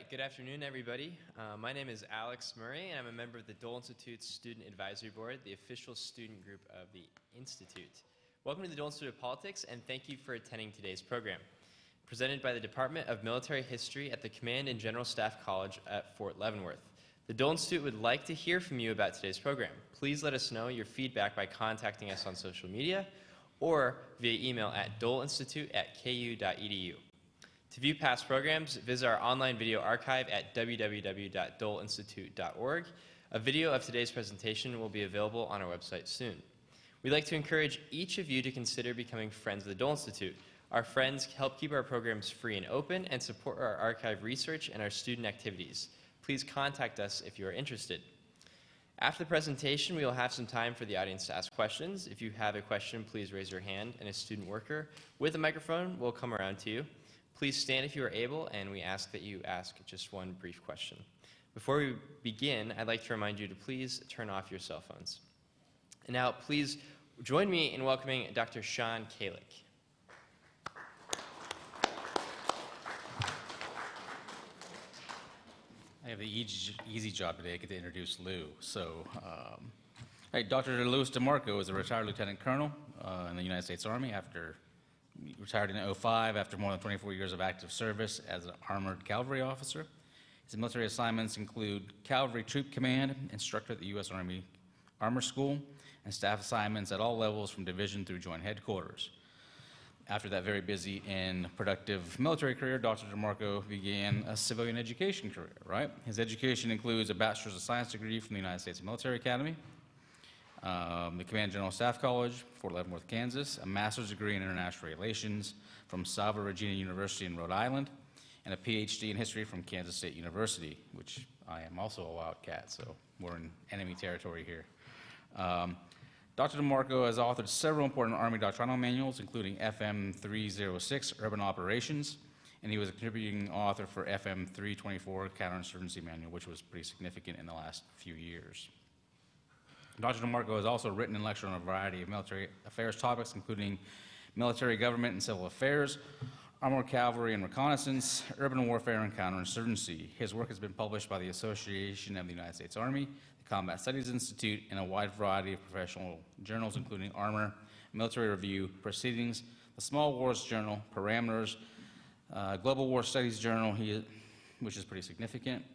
right, good afternoon, everybody. My name is Alex Murray, and I'm a member of the Dole Institute's Student Advisory Board, the official student group of the Institute. Welcome to the Dole Institute of Politics, and thank you for attending today's program. Presented by the Department of Military History at the Command and General Staff College at Fort Leavenworth. The Dole Institute would like to hear from you about today's program. Please let us know your feedback by contacting us on social media or via email at doleinstitute@ku.edu. To view past programs, visit our online video archive at www.doleinstitute.org. A video of today's presentation will be available on our website soon. We'd like to encourage each of you to consider becoming friends of the Dole Institute. Our friends help keep our programs free and open and support our archive research and our student activities. Please contact us if you are interested. After the presentation, we will have some time for the audience to ask questions. If you have a question, please raise your hand, and a student worker with a microphone will come around to you. Please stand if you are able, and we ask that you ask just one brief question. Before we begin, I'd like to remind you to please turn off your cell phones. And now, please join me in welcoming Dr. Sean Kalick. I have the easy job today. I get to introduce Lou. So, Dr. Louis DiMarco is a retired lieutenant colonel in the United States Army after retired in 2005 after more than 24 years of active service as an armored cavalry officer. His military assignments include cavalry troop command, instructor at the U.S. Army Armor School, and staff assignments at all levels from division through joint headquarters. After that very busy and productive military career, Dr. DiMarco began a civilian education career, right? His education includes a Bachelor's of Science degree from the United States Military Academy, the Command General Staff College, Fort Leavenworth, Kansas, a master's degree in international relations from Salve Regina University in Rhode Island, and a PhD in history from Kansas State University, which I am also a Wildcat, so we're in enemy territory here. Dr. DiMarco has authored several important Army doctrinal manuals, including FM 306, Urban Operations, and he was a contributing author for FM 324, Counterinsurgency Manual, which was pretty significant in the last few years. Dr. DiMarco has also written and lectured on a variety of military affairs topics, including military government and civil affairs, armored cavalry and reconnaissance, urban warfare, and counterinsurgency. His work has been published by the Association of the United States Army, the Combat Studies Institute, and a wide variety of professional journals, including Armor, Military Review, Proceedings, the Small Wars Journal, Parameters, Global War Studies Journal, which is pretty significant.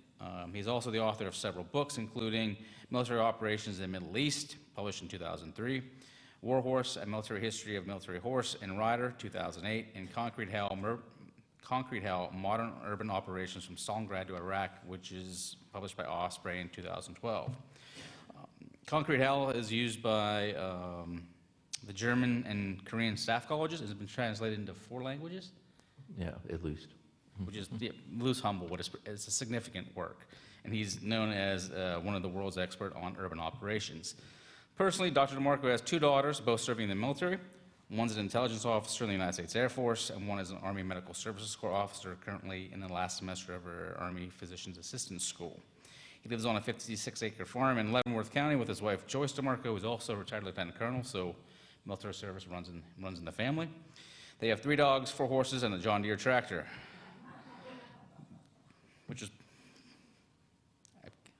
He's also the author of several books, including Military Operations in the Middle East, published in 2003, War Horse, A Military History of Military Horse and Rider, 2008, and Concrete Hell, Modern Urban Operations from Stalingrad to Iraq, which is published by Osprey in 2012. Concrete Hell is used by the German and Korean staff colleges. It's been translated into 4 languages. Yeah, at least. Which is, Lou's humble, but it's a significant work. And he's known as one of the world's expert on urban operations. Personally, Dr. DiMarco has 2 daughters, both serving in the military. One's an intelligence officer in the United States Air Force, and one is an Army Medical Services Corps officer currently in the last semester of her Army Physician's Assistance School. He lives on a 56-acre farm in Leavenworth County with his wife, Joyce DiMarco, who is also a retired lieutenant colonel, so military service runs in the family. They have 3 dogs, 4 horses, and a John Deere tractor, which is,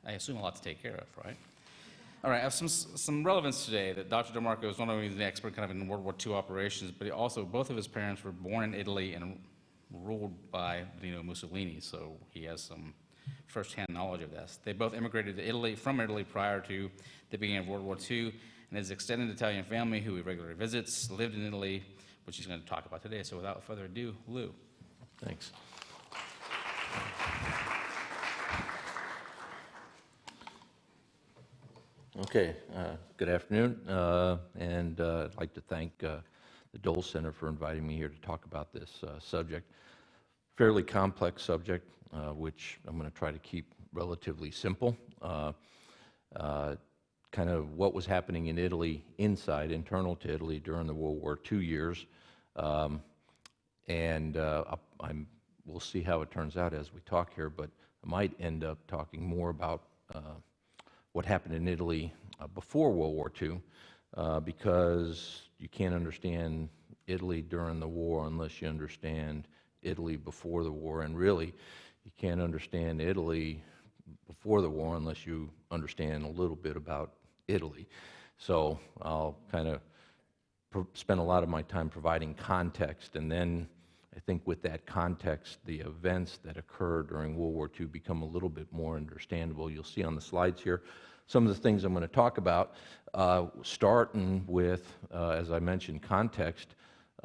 I assume, a lot to take care of, right? All right, I have some relevance today that Dr. DiMarco is not only the expert kind of in World War II operations, but also both of his parents were born in Italy and ruled by Mussolini, so he has some first-hand knowledge of this. They both immigrated to Italy, from Italy prior to the beginning of World War II, and his extended Italian family, who he regularly visits, lived in Italy, which he's going to talk about today. So without further ado, Lou. Thanks. Okay, good afternoon, and I'd like to thank the Dole Center for inviting me here to talk about this subject. Fairly complex subject, which I'm going to try to keep relatively simple. Kind of what was happening in Italy, internal to Italy during the World War II years, and we'll see how it turns out as we talk here, but I might end up talking more about what happened in Italy before World War II, because you can't understand Italy during the war unless you understand Italy before the war, and really, you can't understand Italy before the war unless you understand a little bit about Italy. So I'll kind of spend a lot of my time providing context, and then I think with that context, the events that occurred during World War II become a little bit more understandable. You'll see on the slides here some of the things I'm going to talk about, starting with, as I mentioned, context,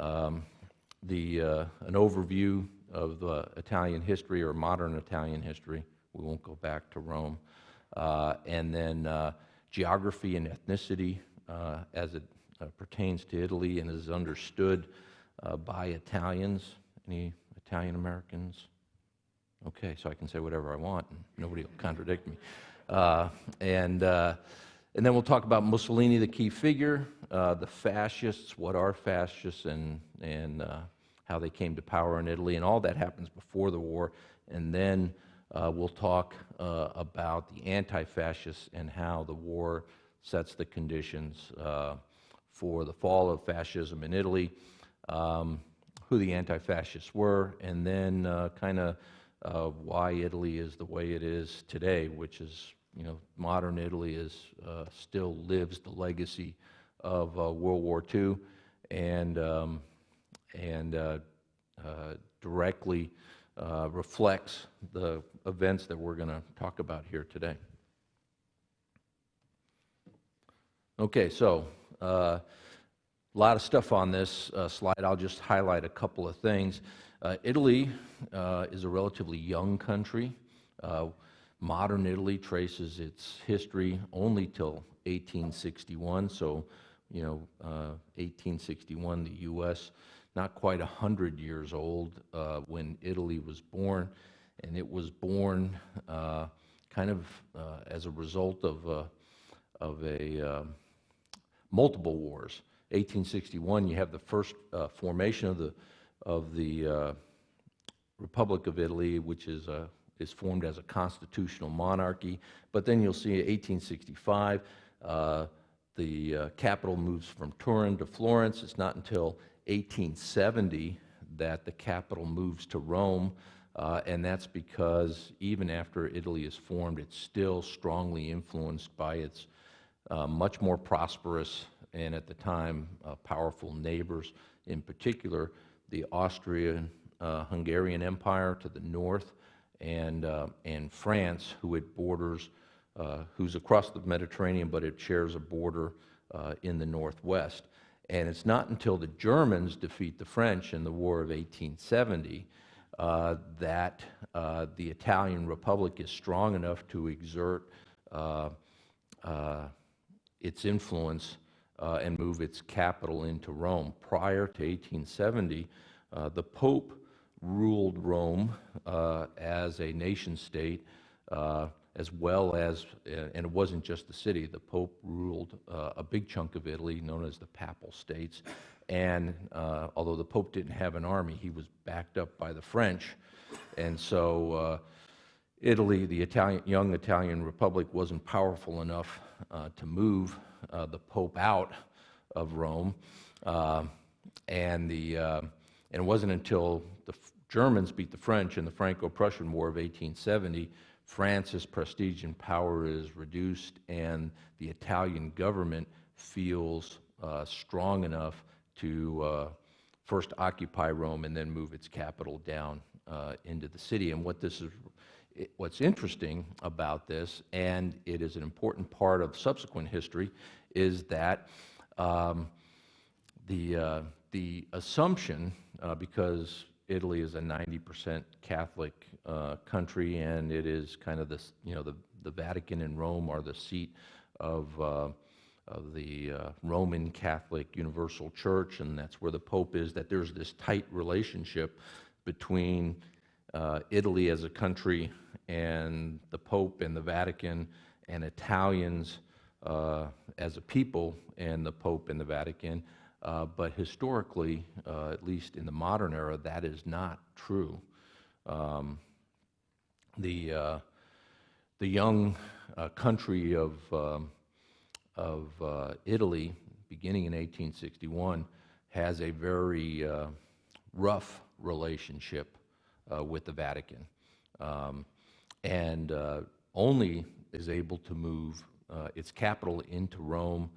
an overview of Italian history or modern Italian history. We won't go back to Rome. And then geography and ethnicity as it pertains to Italy and is understood by Italians. Any Italian Americans? Okay, so I can say whatever I want and nobody will contradict me. And then we'll talk about Mussolini, the key figure, the fascists, what are fascists, and how they came to power in Italy, and all that happens before the war. And then we'll talk about the anti-fascists and how the war sets the conditions for the fall of fascism in Italy, who the anti-fascists were, and then kind of why Italy is the way it is today, which is, modern Italy is still lives the legacy of World War II and directly reflects the events that we're going to talk about here today. Okay, so a lot of stuff on this slide. I'll just highlight a couple of things. Italy is a relatively young country. Modern Italy traces its history only till 1861, so 1861, the U.S., not quite 100 years old when Italy was born, and it was born kind of as a result of multiple wars. 1861, you have the first formation of the Republic of Italy, which is formed as a constitutional monarchy. But then you'll see 1865, the capital moves from Turin to Florence. It's not until 1870 that the capital moves to Rome, and that's because even after Italy is formed, it's still strongly influenced by its much more prosperous and at the time powerful neighbors, in particular the Austrian-Hungarian Empire to the north, and France, who's across the Mediterranean, but it shares a border in the northwest. And it's not until the Germans defeat the French in the War of 1870 that the Italian Republic is strong enough to exert its influence and move its capital into Rome. Prior to 1870, the Pope ruled Rome as a nation state, as well as, and it wasn't just the city, the Pope ruled a big chunk of Italy, known as the Papal States. And although the Pope didn't have an army, he was backed up by the French. And so Italy, the young Italian Republic, wasn't powerful enough to move the Pope out of Rome. And it wasn't until the Germans beat the French in the Franco-Prussian War of 1870, France's prestige and power is reduced, and the Italian government feels strong enough to first occupy Rome and then move its capital down into the city. And what's interesting about this, and it is an important part of subsequent history, is that the assumption, because Italy is a 90% Catholic country, and it is kind of this, the Vatican and Rome are the seat of the Roman Catholic Universal Church, and that's where the Pope is, that there's this tight relationship between Italy as a country and the Pope and the Vatican, and Italians as a people and the Pope and the Vatican. But historically, at least in the modern era, that is not true. The young country of Italy, beginning in 1861, has a very rough relationship with the Vatican. and only is able to move its capital into Rome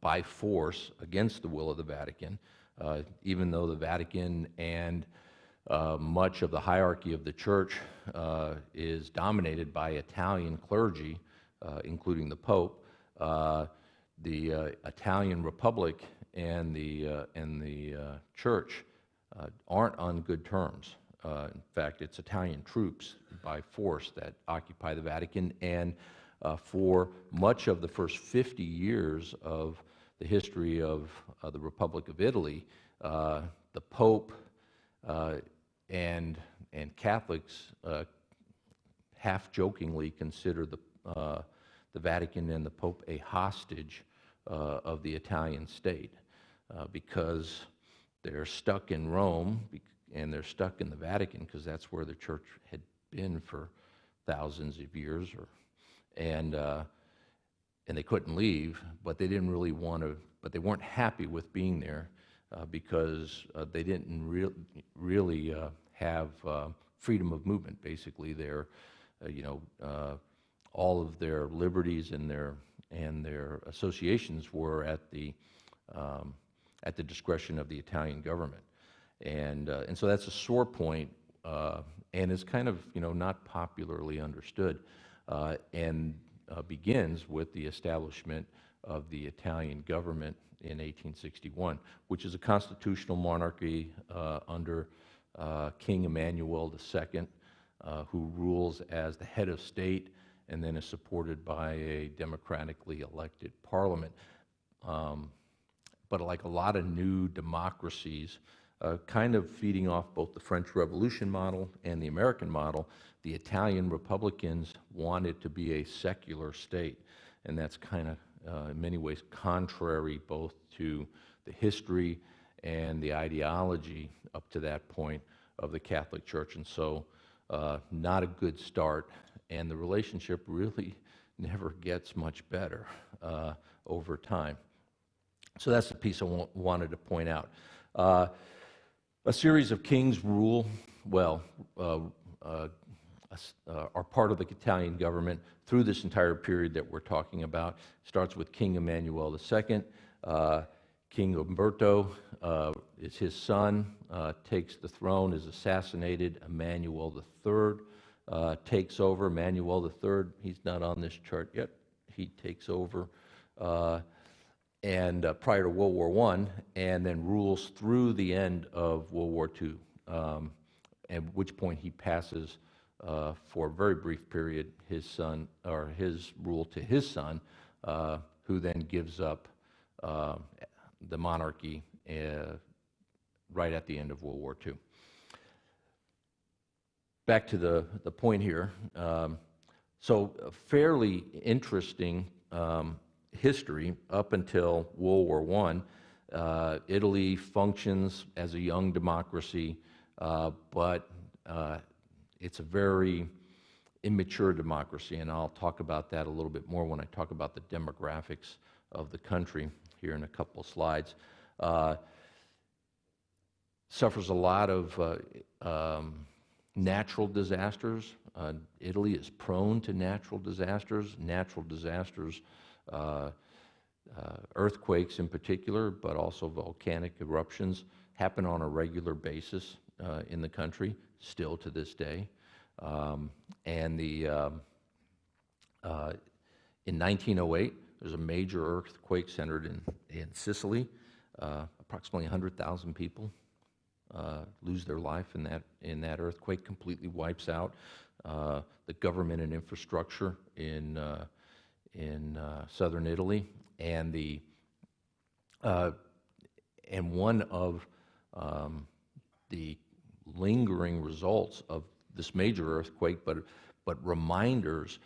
by force against the will of the Vatican, even though the Vatican and much of the hierarchy of the Church is dominated by Italian clergy, including the Pope. The Italian Republic and the Church aren't on good terms. In fact, it's Italian troops by force that occupy the Vatican, and for much of the first 50 years of the history of the Republic of Italy, the Pope and Catholics half-jokingly consider the Vatican and the Pope a hostage of the Italian state because they're stuck in Rome and they're stuck in the Vatican because that's where the Church had been for thousands of years, and they couldn't leave, but they didn't really want to. But they weren't happy with being there because they didn't really have freedom of movement. Basically, their all of their liberties and their associations were at the discretion of the Italian government, and so that's a sore point, and is kind of not popularly understood, and begins with the establishment of the Italian government in 1861, which is a constitutional monarchy under King Emmanuel II, who rules as the head of state and then is supported by a democratically elected parliament. But like a lot of new democracies, kind of feeding off both the French Revolution model and the American model, the Italian Republicans wanted to be a secular state, and that's kind of, in many ways, contrary both to the history and the ideology up to that point of the Catholic Church, and so not a good start, and the relationship really never gets much better over time. So that's the piece I wanted to point out. A series of kings rule, are part of the Italian government through this entire period that we're talking about. Starts with King Emmanuel II. King Umberto is his son, takes the throne, is assassinated. Emmanuel III takes over. Emmanuel III, he's not on this chart yet. He takes over and prior to World War I, and then rules through the end of World War II, at which point he passes for a very brief period his rule to his son, who then gives up the monarchy right at the end of World War II. Back to the point here. So a fairly interesting history up until World War I. Italy functions as a young democracy, but it's a very immature democracy, and I'll talk about that a little bit more when I talk about the demographics of the country here in a couple of slides. Suffers a lot of natural disasters. Italy is prone to natural disasters. Earthquakes in particular, but also volcanic eruptions happen on a regular basis in the country, still to this day. In 1908, there's a major earthquake centered in Sicily. Approximately 100,000 people lose their life in that earthquake. Completely wipes out the government and infrastructure in southern Italy, and one of the lingering results of this major earthquake, but reminders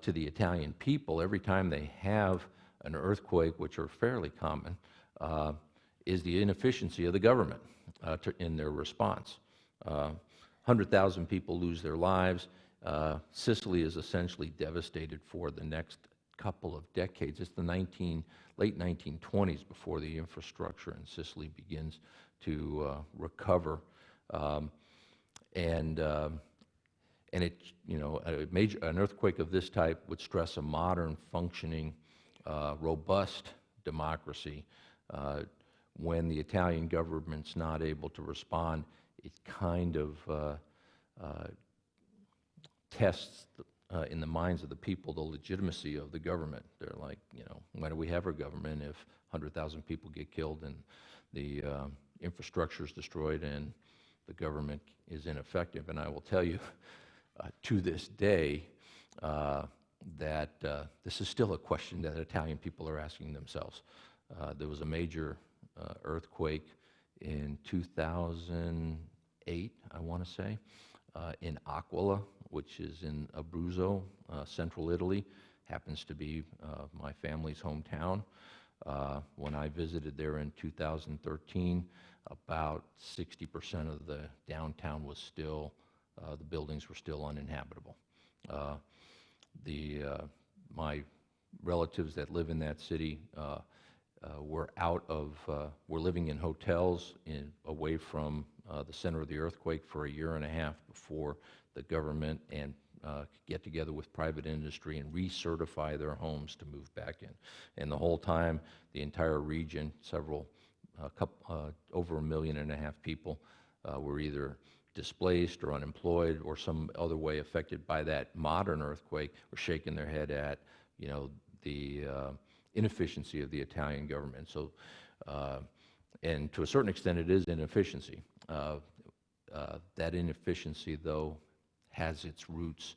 to the Italian people every time they have an earthquake, which are fairly common, is the inefficiency of the government in their response. 100,000 people lose their lives. Sicily is essentially devastated for the next couple of decades. It's the late 1920s before the infrastructure in Sicily begins to recover. And it, you know, an earthquake of this type would stress a modern, functioning, robust democracy. When the Italian government's not able to respond, it kind of tests in the minds of the people the legitimacy of the government. They're like, you know, why do we have our government if 100,000 people get killed and the infrastructure is destroyed and the government is ineffective? And I will tell you, to this day, that this is still a question that Italian people are asking themselves. There was a major earthquake in 2008, I want to say, in Aquila, which is in Abruzzo, central Italy. Happens to be my family's hometown. When I visited there in 2013, about 60% of the downtown was still, the buildings were still uninhabitable. My relatives that live in that city were were living in hotels away from the center of the earthquake for a year and a half before the government and get together with private industry and recertify their homes to move back in. And the whole time, the entire region, over 1.5 million people were either displaced or unemployed or some other way affected by that modern earthquake, were shaking their head at, you know, the inefficiency of the Italian government. So, and to a certain extent, it is inefficiency. That inefficiency, though, has its roots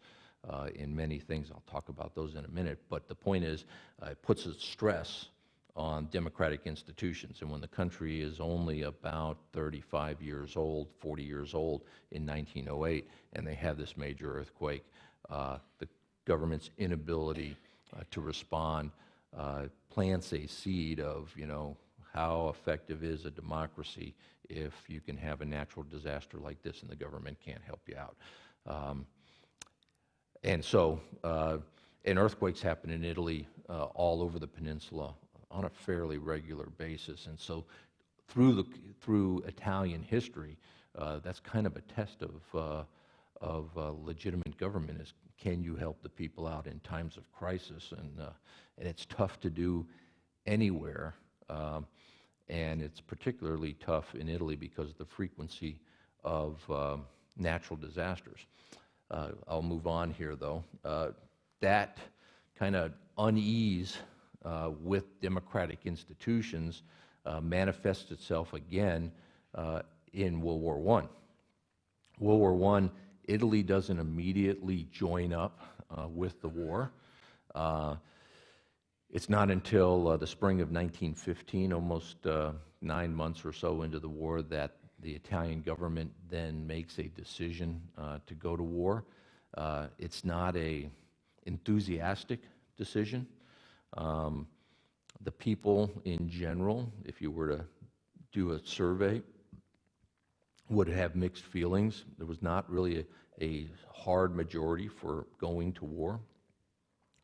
in many things. I'll talk about those in a minute. But the point is, it puts a stress on democratic institutions. And when the country is only about 35 years old, 40 years old in 1908, and they have this major earthquake, the government's inability to respond plants a seed of, you know, how effective is a democracy if you can have a natural disaster like this and the government can't help you out. And so, and earthquakes happen in Italy all over the peninsula on a fairly regular basis. And so through Italian history, that's kind of a test of legitimate government, is can you help the people out in times of crisis? And it's tough to do anywhere. And it's particularly tough in Italy because of the frequency of natural disasters. I'll move on here, though. That kind of unease with democratic institutions manifests itself again in World War I. World War I, Italy doesn't immediately join up with the war. It's not until the spring of 1915, almost 9 months or so into the war, that the Italian government then makes a decision to go to war. It's not an enthusiastic decision. The people in general, if you were to do a survey, would have mixed feelings. There was not really a hard majority for going to war.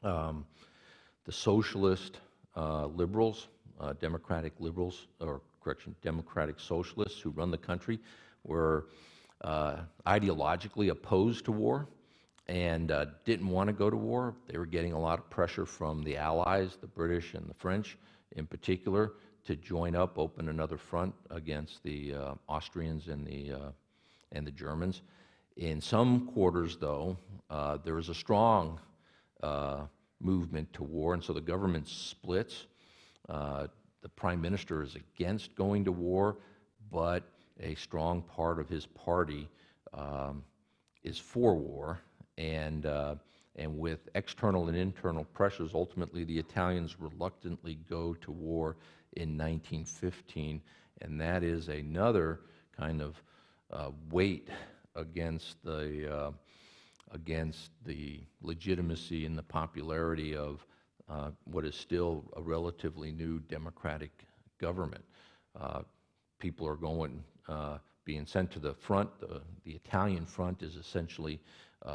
The socialist liberals, democratic liberals, or correction, democratic socialists who run the country were ideologically opposed to war and didn't want to go to war. They were getting a lot of pressure from the Allies, the British and the French in particular, to join up, open another front against the Austrians and the Germans. In some quarters, though, there was a strong movement to war, and so the government splits. The prime minister is against going to war, but a strong part of his party is for war, and with external and internal pressures, ultimately the Italians reluctantly go to war in 1915, and that is another kind of weight against the legitimacy and the popularity of what is still a relatively new democratic government. People are being sent to the front. The Italian front is essentially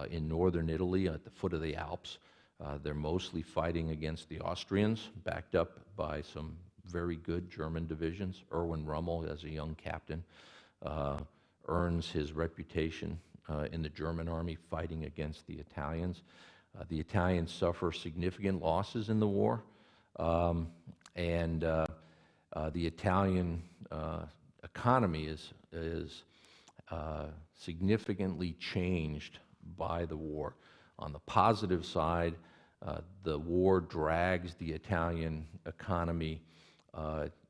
in northern Italy at the foot of the Alps. They're mostly fighting against the Austrians, backed up by some very good German divisions. Erwin Rommel, as a young captain, earns his reputation in the German army fighting against the Italians. The Italians suffer significant losses in the war, and the Italian economy is significantly changed by the war. On the positive side, the war drags the Italian economy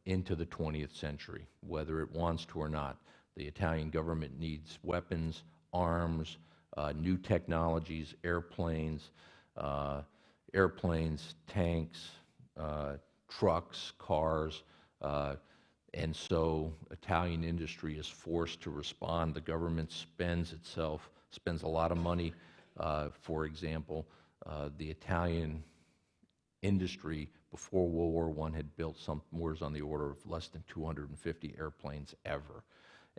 into the 20th century, whether it wants to or not. The Italian government needs weapons, arms, new technologies, airplanes, tanks, trucks, cars, and so Italian industry is forced to respond. The government spends a lot of money. For example, the Italian industry before World War I had built somewhere on the order of less than 250 airplanes ever.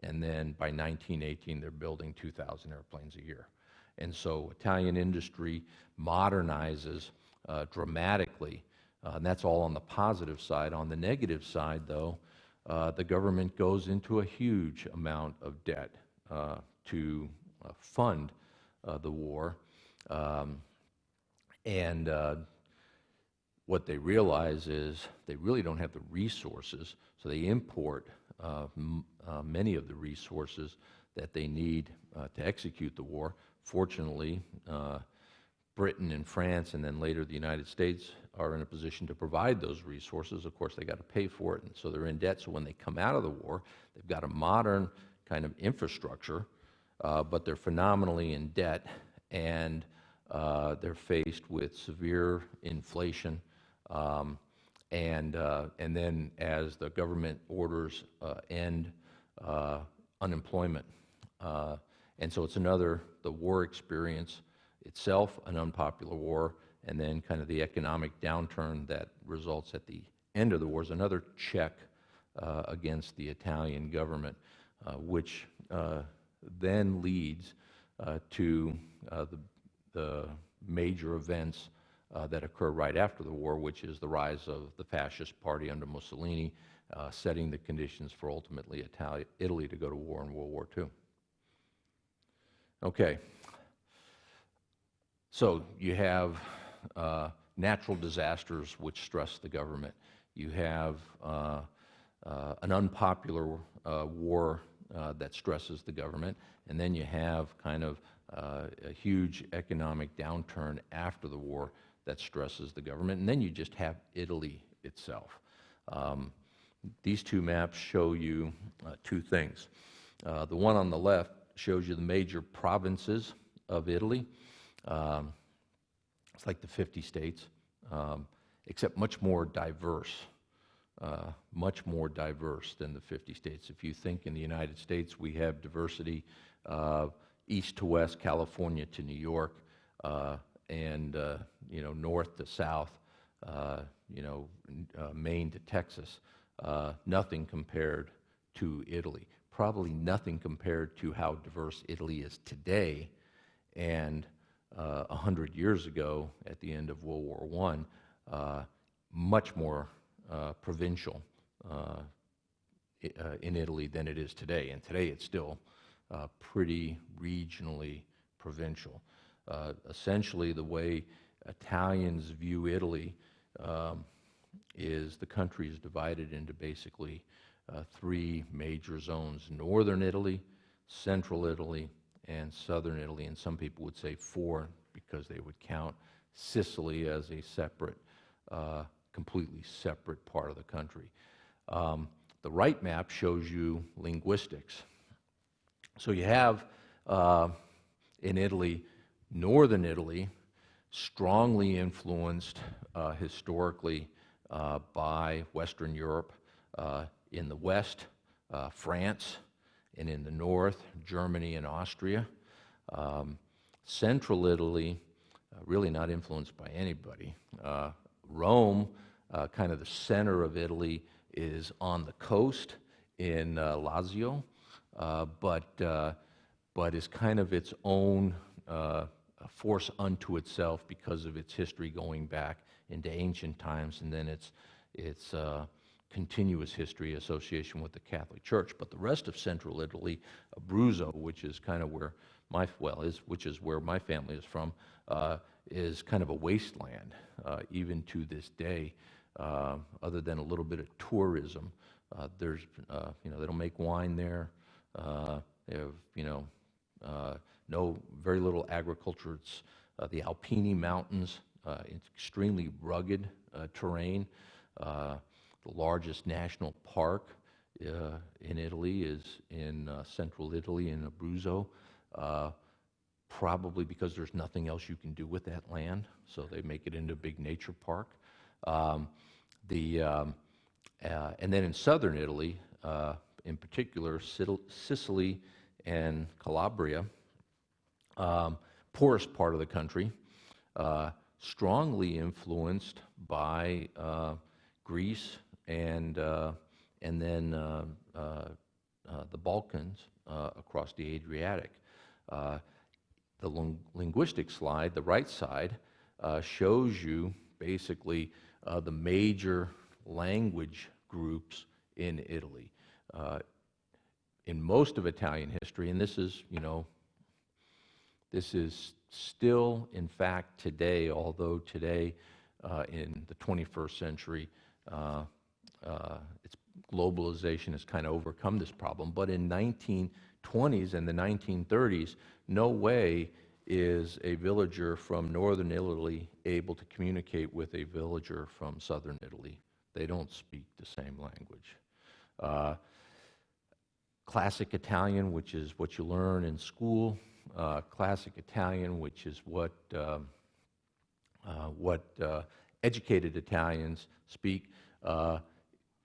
And then by 1918, they're building 2,000 airplanes a year. And so Italian industry modernizes dramatically, and that's all on the positive side. On the negative side, though, the government goes into a huge amount of debt to fund the war. And what they realize is they really don't have the resources, so they import many of the resources that they need to execute the war. Fortunately, Britain and France, and then later the United States, are in a position to provide those resources. Of course, they got to pay for it, and so they're in debt. So when they come out of the war, they've got a modern kind of infrastructure, but they're phenomenally in debt, and they're faced with severe inflation. And then as the government orders end unemployment. And so it's the war experience itself, an unpopular war, and then kind of the economic downturn that results at the end of the war is another check against the Italian government, which then leads to the major events that occur right after the war, which is the rise of the Fascist Party under Mussolini, setting the conditions for ultimately Italy to go to war in World War II. Okay, so you have natural disasters which stress the government. You have an unpopular war that stresses the government, and then you have kind of a huge economic downturn after the war that stresses the government, and then you just have Italy itself. These two maps show you two things. The one on the left shows you the major provinces of Italy. It's like the 50 states, except much more diverse than the 50 states. If you think in the United States, we have diversity east to west, California to New York, and north to south, Maine to Texas. Nothing compared to Italy. Probably nothing compared to how diverse Italy is today. And 100 years ago, at the end of World War I, much more provincial in Italy than it is today. And today it's still pretty regionally provincial. Essentially, the way Italians view Italy is the country is divided into basically three major zones: northern Italy, central Italy, and southern Italy. And some people would say four because they would count Sicily as a separate, completely separate part of the country. The right map shows you linguistics. So you have in Italy, northern Italy, strongly influenced historically by Western Europe. In the west, France, and in the north, Germany and Austria. Central Italy, really not influenced by anybody. Rome, kind of the center of Italy, is on the coast in Lazio, but is kind of its own force unto itself because of its history going back into ancient times, and then its continuous history association with the Catholic Church. But the rest of central Italy, Abruzzo, which is kind of where which is where my family is from, is kind of a wasteland, even to this day. Other than a little bit of tourism, there's, they don't make wine there. They have, very little agriculture. It's the Alpini Mountains. It's extremely rugged terrain. The largest national park in Italy is in central Italy in Abruzzo, probably because there's nothing else you can do with that land, so they make it into a big nature park. And then in southern Italy, in particular Sicily and Calabria, poorest part of the country, strongly influenced by Greece and then the Balkans across the Adriatic. The linguistic slide, the right side, shows you basically the major language groups in Italy. In most of Italian history, and this is still, in fact, today, although today in the 21st century, globalization has kind of overcome this problem. But in 1920s and the 1930s, no way is a villager from northern Italy able to communicate with a villager from southern Italy. They don't speak the same language. Classic Italian, which is what you learn in school, Classic Italian, which is what educated Italians speak,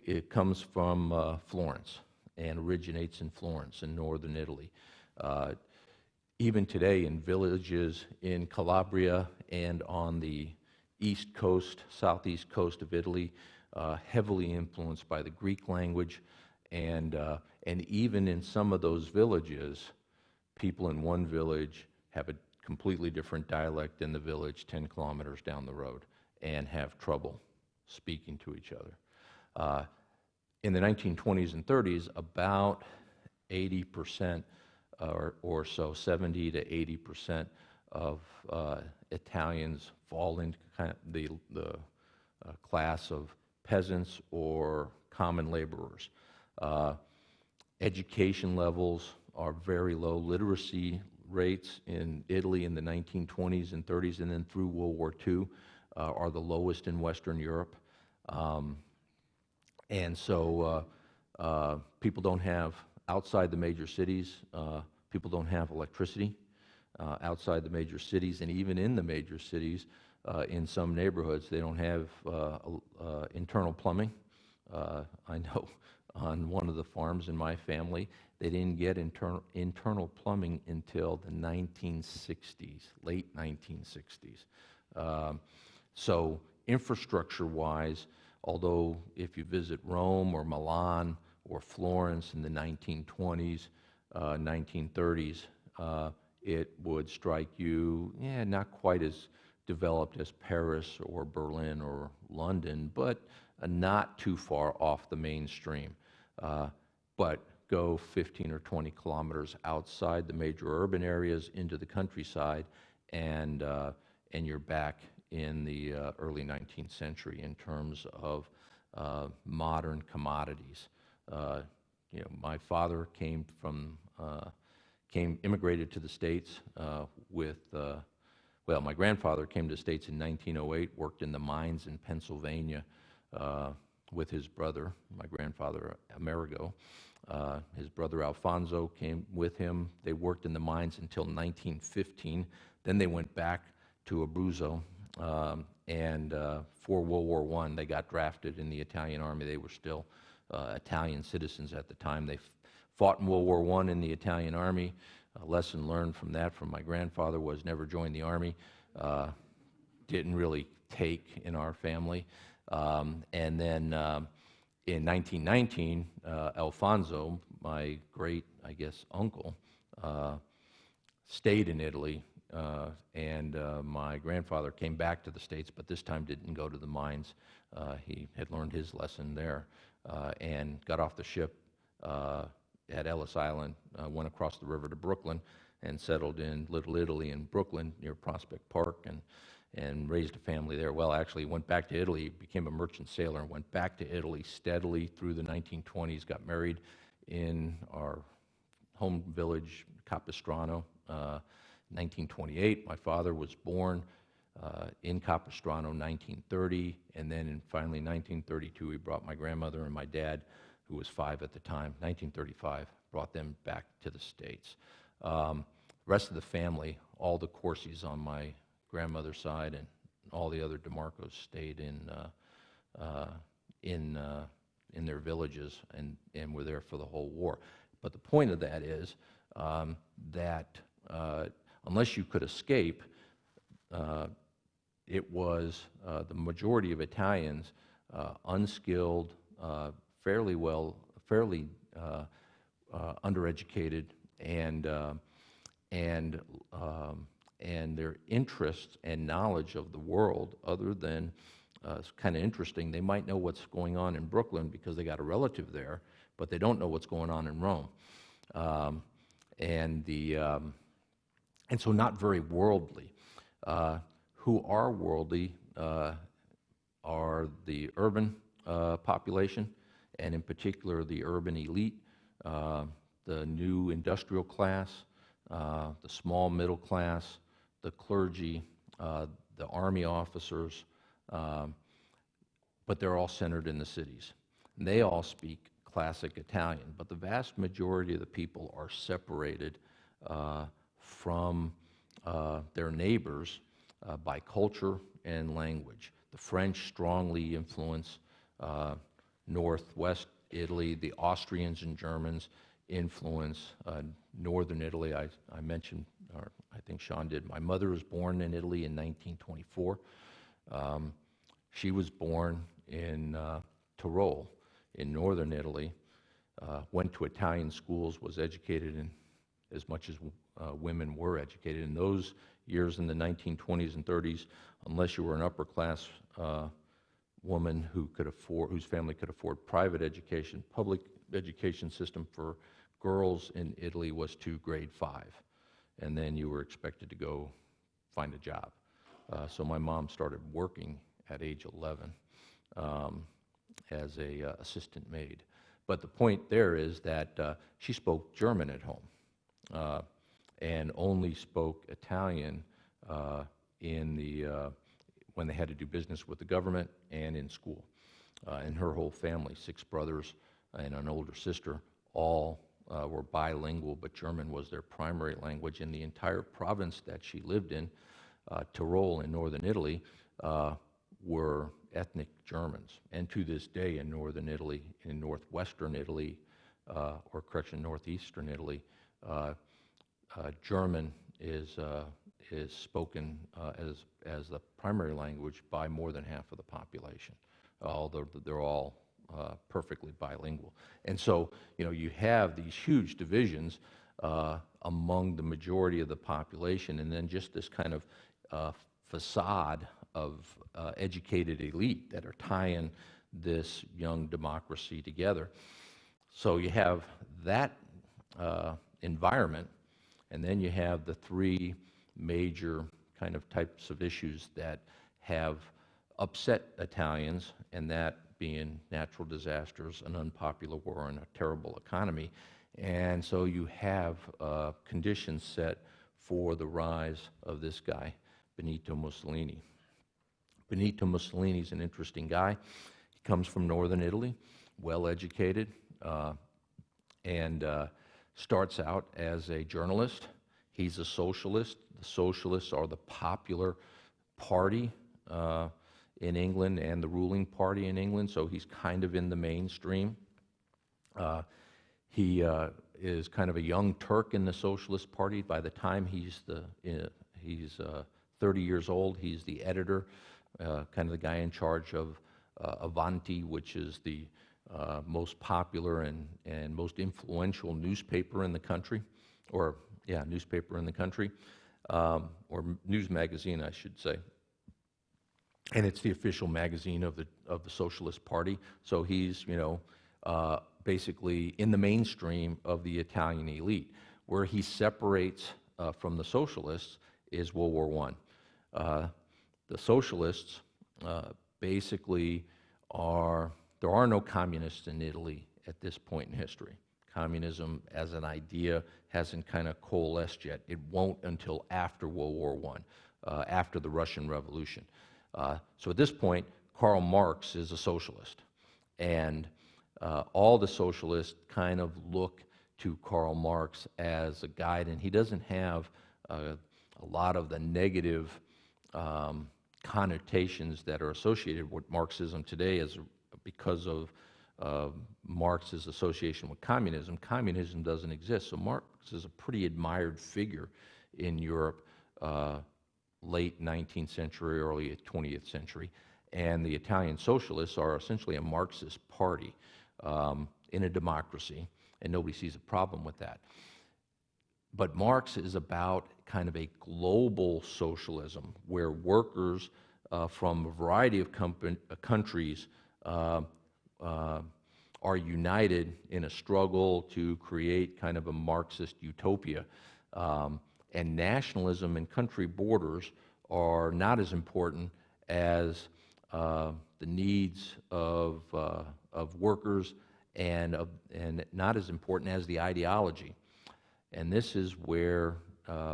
it comes from Florence and originates in Florence in northern Italy. Even today in villages in Calabria and on the east coast, southeast coast of Italy, heavily influenced by the Greek language, and even in some of those villages, people in one village have a completely different dialect than the village 10 kilometers down the road and have trouble speaking to each other. In the 1920s and 30s, about 80% or so, 70 to 80% of Italians fall into kind of the class of peasants or common laborers. Education levels are very low. Literacy rates in Italy in the 1920s and 30s and then through World War II are the lowest in Western Europe. And so people don't have, outside the major cities, people don't have electricity outside the major cities, and even in the major cities, in some neighborhoods, they don't have internal plumbing. I know on one of the farms in my family, they didn't get internal plumbing until the 1960s, late 1960s. So infrastructure-wise, although if you visit Rome or Milan or Florence in the 1920s, 1930s, it would strike you, not quite as developed as Paris or Berlin or London, but not too far off the mainstream. But go 15 or 20 kilometers outside the major urban areas into the countryside, and you're back in the early 19th century in terms of modern commodities. My father immigrated to the States my grandfather came to the States in 1908, worked in the mines in Pennsylvania with his brother, my grandfather Amerigo. His brother Alfonso came with him. They worked in the mines until 1915. Then they went back to Abruzzo, and for World War I, they got drafted in the Italian army. They were still Italian citizens at the time. They fought in World War I in the Italian army. A lesson learned from that from my grandfather was never join the army. Didn't really take in our family. And then in 1919, Alfonso, my great, uncle, stayed in Italy and my grandfather came back to the States, but this time didn't go to the mines. He had learned his lesson there and got off the ship at Ellis Island, went across the river to Brooklyn, and settled in Little Italy in Brooklyn near Prospect Park, and raised a family there. Well, actually, went back to Italy, became a merchant sailor, and went back to Italy steadily through the 1920s, got married in our home village, Capistrano. 1928, my father was born in Capistrano, 1930, and then finally in 1932, we brought my grandmother and my dad, who was 5 at the time, 1935, brought them back to the States. The rest of the family, all the Corsis on my grandmother's side and all the other DiMarcos stayed in their villages and were there for the whole war. But the point of that is that unless you could escape, it was the majority of Italians, unskilled, fairly undereducated, and their interests and knowledge of the world, other than it's kind of interesting, they might know what's going on in Brooklyn because they got a relative there, but they don't know what's going on in Rome. And so not very worldly. Who are worldly are the urban population, and in particular the urban elite, the new industrial class, the small middle class, the clergy, the army officers, but they're all centered in the cities. And they all speak classic Italian, but the vast majority of the people are separated from their neighbors by culture and language. The French strongly influence northwest Italy. The Austrians and Germans influence northern Italy. I mentioned, or I think Sean did, my mother was born in Italy in 1924. She was born in Tyrol in northern Italy, went to Italian schools, was educated in as much as women were educated. In those years in the 1920s and 30s, unless you were an upper class woman whose family could afford private education, public education system for girls in Italy was to grade 5, and then you were expected to go find a job. So my mom started working at age 11 as a assistant maid. But the point there is that she spoke German at home and only spoke Italian when they had to do business with the government and in school. And her whole family, 6 brothers and an older sister, all were bilingual, but German was their primary language. In the entire province that she lived in, Tyrol in northern Italy, were ethnic Germans. And to this day in northern Italy, in northwestern Italy, northeastern Italy, German is spoken as the primary language by more than half of the population, although they're all perfectly bilingual. And so, you have these huge divisions among the majority of the population, and then just this kind of facade of educated elite that are tying this young democracy together. So you have that environment, and then you have the 3 major kind of types of issues that have upset Italians, and that being natural disasters, an unpopular war, and a terrible economy. And so you have conditions set for the rise of this guy, Benito Mussolini. Benito Mussolini is an interesting guy. He comes from northern Italy, well-educated, and starts out as a journalist. He's a socialist. The Socialists are the popular party in England and the ruling party in England, so he's kind of in the mainstream. He is kind of a young Turk in the Socialist Party. By the time he's 30 years old, he's the editor, kind of the guy in charge of Avanti, which is the most popular and most influential newspaper in the country, newspaper in the country. or news magazine, I should say. And it's the official magazine of the Socialist Party. So he's, basically in the mainstream of the Italian elite. Where he separates from the socialists is World War I. The socialists basically there are no communists in Italy at this point in history. Communism as an idea hasn't kind of coalesced yet. It won't until after World War I, after the Russian Revolution. So at this point, Karl Marx is a socialist. And all the socialists kind of look to Karl Marx as a guide, and he doesn't have a lot of the negative connotations that are associated with Marxism today because of Marx's association with communism. Communism doesn't exist, so Marx is a pretty admired figure in Europe, late 19th century, early 20th century, and the Italian socialists are essentially a Marxist party in a democracy, and nobody sees a problem with that. But Marx is about kind of a global socialism where workers from a variety of countries are united in a struggle to create kind of a Marxist utopia. And nationalism and country borders are not as important as the needs of workers and not as important as the ideology. And this is where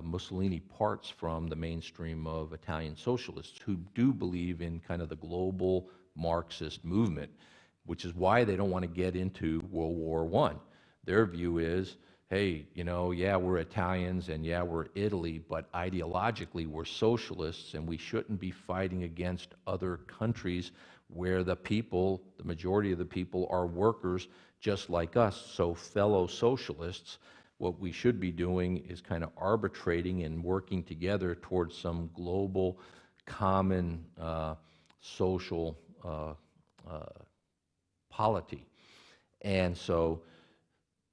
Mussolini parts from the mainstream of Italian socialists who do believe in kind of the global Marxist movement, which is why they don't want to get into World War I. Their view is, hey, yeah, we're Italians and yeah, we're Italy, but ideologically we're socialists and we shouldn't be fighting against other countries where the majority of the people are workers just like us. So fellow socialists, what we should be doing is kind of arbitrating and working together towards some global common social polity. And so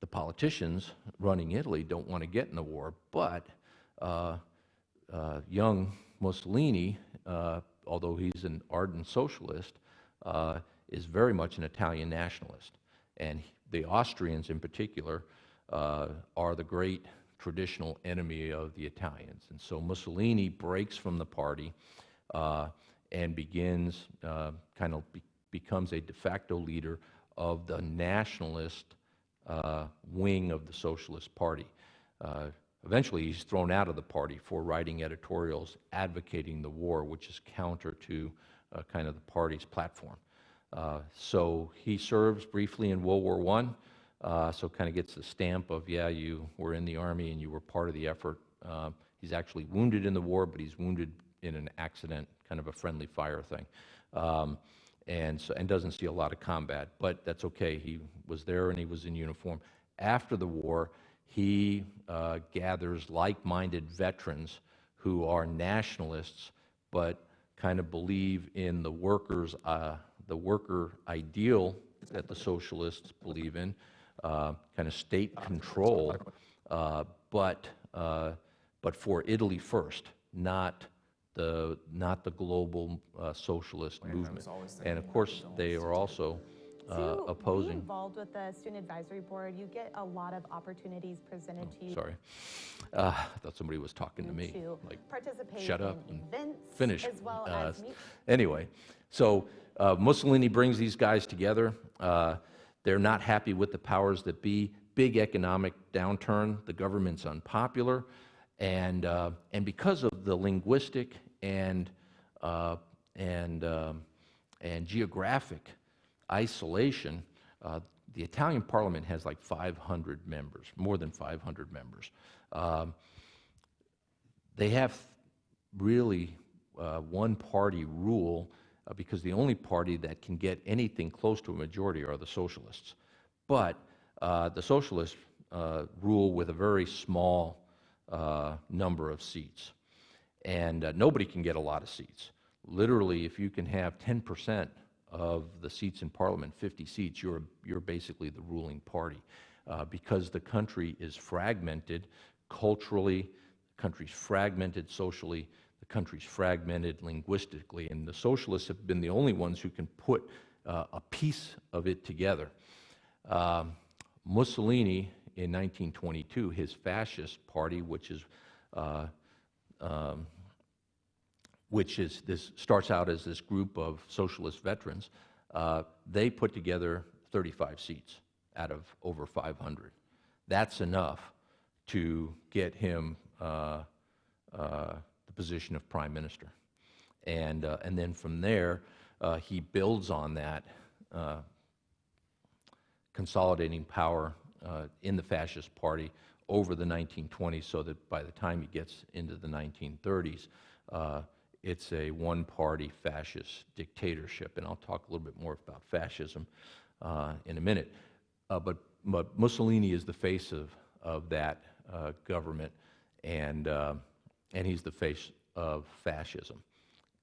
the politicians running Italy don't want to get in the war, but young Mussolini, although he's an ardent socialist, is very much an Italian nationalist. And the Austrians in particular are the great traditional enemy of the Italians. And so Mussolini breaks from the party and begins, becomes a de facto leader of the nationalist wing of the Socialist Party. Eventually, he's thrown out of the party for writing editorials advocating the war, which is counter to kind of the party's platform. So he serves briefly in World War I, so kind of gets the stamp of, yeah, you were in the army and you were part of the effort. He's actually wounded in the war, but he's wounded in an accident, kind of a friendly fire thing. And doesn't see a lot of combat, but that's okay. He was there and he was in uniform. After the war, he gathers like-minded veterans who are nationalists, but kind of believe in the worker ideal that the socialists believe in, kind of state control, but for Italy first, not the global socialist movement. And of course, they are also opposing. Being involved with the Student Advisory Board, you get a lot of opportunities presented to you. Sorry. I thought somebody was talking to me. To like, participate shut up in and events finish. as well as meet. Anyway, so Mussolini brings these guys together. They're not happy with the powers that be. Big economic downturn. The government's unpopular. And because of the linguistic and geographic isolation, the Italian parliament has like 500 members, more than 500 members. They have really one-party rule because the only party that can get anything close to a majority are the socialists. But the socialists rule with a very small number of seats. And nobody can get a lot of seats. Literally, if you can have 10% of the seats in Parliament, 50 seats, you're basically the ruling party because the country is fragmented culturally, country's fragmented socially, the country's fragmented linguistically, and the socialists have been the only ones who can put a piece of it together. Mussolini, in 1922, his fascist party, which this starts out as this group of socialist veterans, they put together 35 seats out of over 500. That's enough to get him the position of prime minister, and then from there he builds on that, consolidating power in the fascist party over the 1920s, so that by the time he gets into the 1930s, it's a one-party fascist dictatorship. And I'll talk a little bit more about fascism in a minute. But Mussolini is the face of that government, and he's the face of fascism.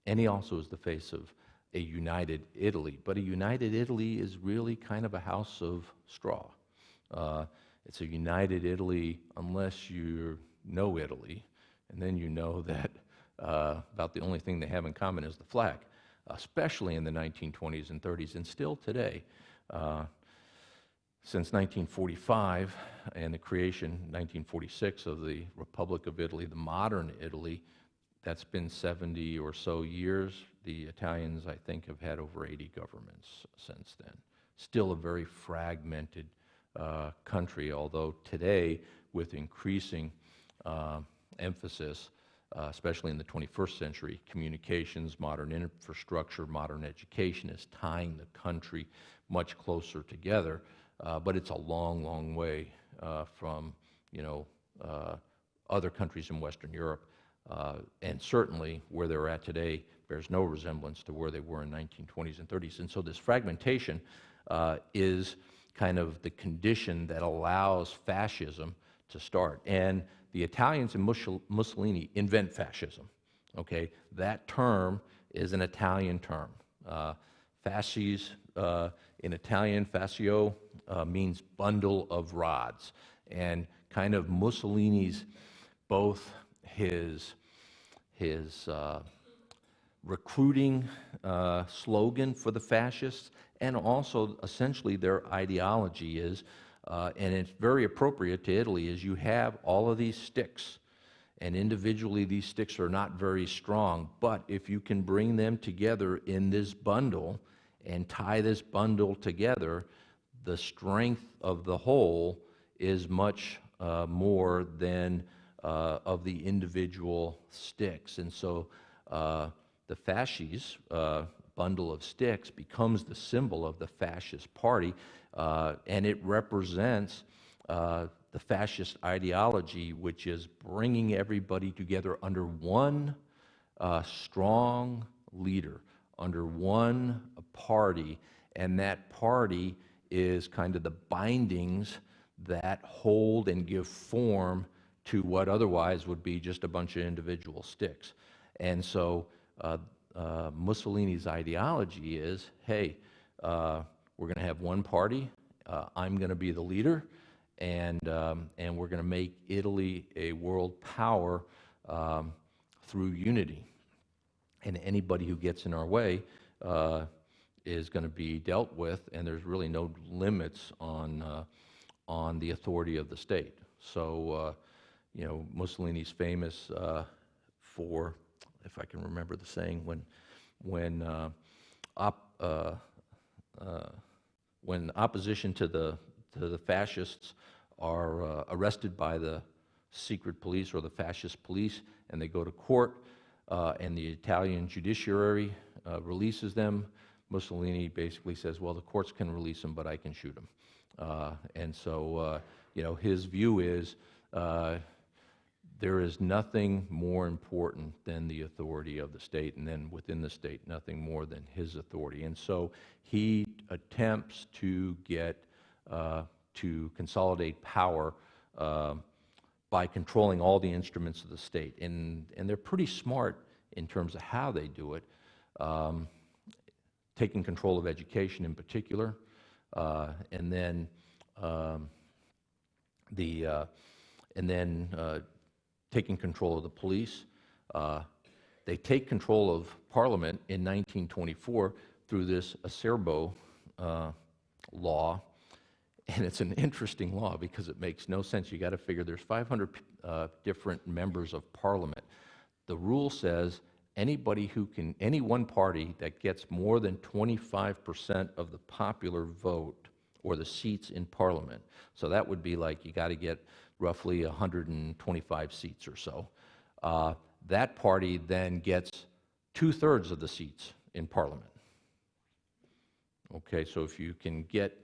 And he also is the face of a united Italy. But a united Italy is really kind of a house of straw. It's a united Italy unless you know Italy, and then you know that about the only thing they have in common is the flag, especially in the 1920s and 30s, and still today. Since 1945 and the creation, 1946, of the Republic of Italy, the modern Italy, that's been 70 or so years. The Italians, I think, have had over 80 governments since then. Still a very fragmented country, although today, with increasing emphasis, especially in the 21st century, communications, modern infrastructure, modern education is tying the country much closer together. But it's a long, long way from, other countries in Western Europe, and certainly where they're at today bears no resemblance to where they were in 1920s and 30s. And so this fragmentation is kind of the condition that allows fascism to start. And the Italians and Mussolini invent fascism. Okay, that term is an Italian term. Fasces in Italian, fascio, means bundle of rods, and kind of Mussolini's both his recruiting slogan for the fascists, and also essentially their ideology is, and it's very appropriate to Italy, is you have all of these sticks, and individually these sticks are not very strong, but if you can bring them together in this bundle and tie this bundle together, the strength of the whole is much more than of the individual sticks. And so the fasces bundle of sticks becomes the symbol of the fascist party, and it represents the fascist ideology, which is bringing everybody together under one strong leader, under one party, and that party is kind of the bindings that hold and give form to what otherwise would be just a bunch of individual sticks. And so Mussolini's ideology is, hey, we're going to have one party, I'm going to be the leader, and we're going to make Italy a world power through unity. And anybody who gets in our way is going to be dealt with, and there's really no limits on the authority of the state. So, Mussolini's famous for, if I can remember the saying, when opposition to the fascists are arrested by the secret police or the fascist police, and they go to court, and the Italian judiciary releases them, Mussolini basically says, well, the courts can release them, but I can shoot them. And so, his view is there is nothing more important than the authority of the state, and then within the state, nothing more than his authority. And so he attempts to get to consolidate power by controlling all the instruments of the state. And they're pretty smart in terms of how they do it, taking control of education in particular, and then taking control of the police. They take control of Parliament in 1924 through this Acerbo Law, and it's an interesting law because it makes no sense. You got to figure there's 500 different members of Parliament. The rule says any one party that gets more than 25% of the popular vote or the seats in Parliament. So that would be like you got to get roughly 125 seats or so. That party then gets 2/3 of the seats in Parliament. Okay, so if you can get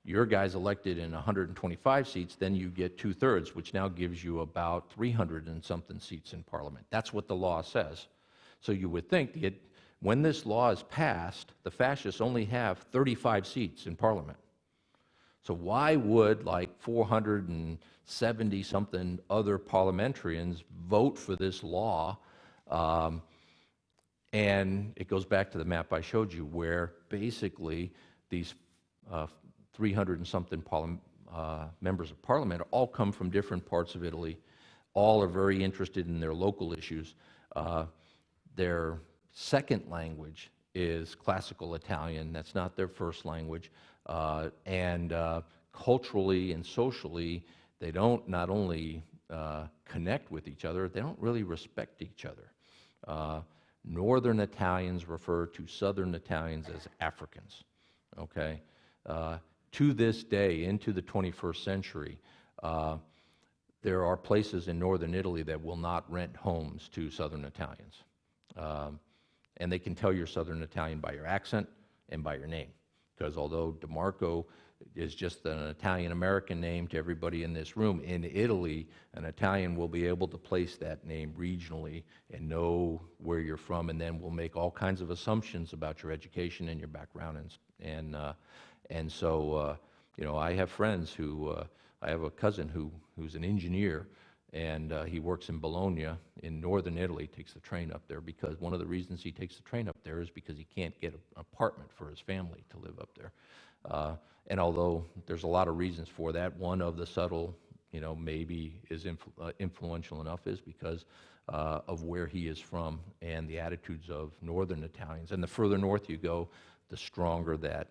your guys elected in 125 seats, then you get 2/3, which now gives you about 300 and something seats in Parliament. That's what the law says. So you would think when this law is passed, the fascists only have 35 seats in Parliament. So why would like 470 something other parliamentarians vote for this law? And it goes back to the map I showed you, where basically these 300 and something members of Parliament all come from different parts of Italy. All are very interested in their local issues. Their second language is classical Italian. That's not their first language. And culturally and socially, they don't not only connect with each other, they don't really respect each other. Northern Italians refer to Southern Italians as Africans, okay? To this day, into the 21st century, there are places in northern Italy that will not rent homes to Southern Italians. And they can tell you're Southern Italian by your accent and by your name. Because although DiMarco is just an Italian-American name to everybody in this room, in Italy, an Italian will be able to place that name regionally and know where you're from, and then will make all kinds of assumptions about your education and your background. And so, you know, I have friends who, I have a cousin who's an engineer, and he works in Bologna in northern Italy, takes the train up there, because one of the reasons he takes the train up there is because he can't get an apartment for his family to live up there. And although there's a lot of reasons for that, one of the subtle, you know, maybe is influential enough is because of where he is from and the attitudes of northern Italians. And the further north you go, the stronger that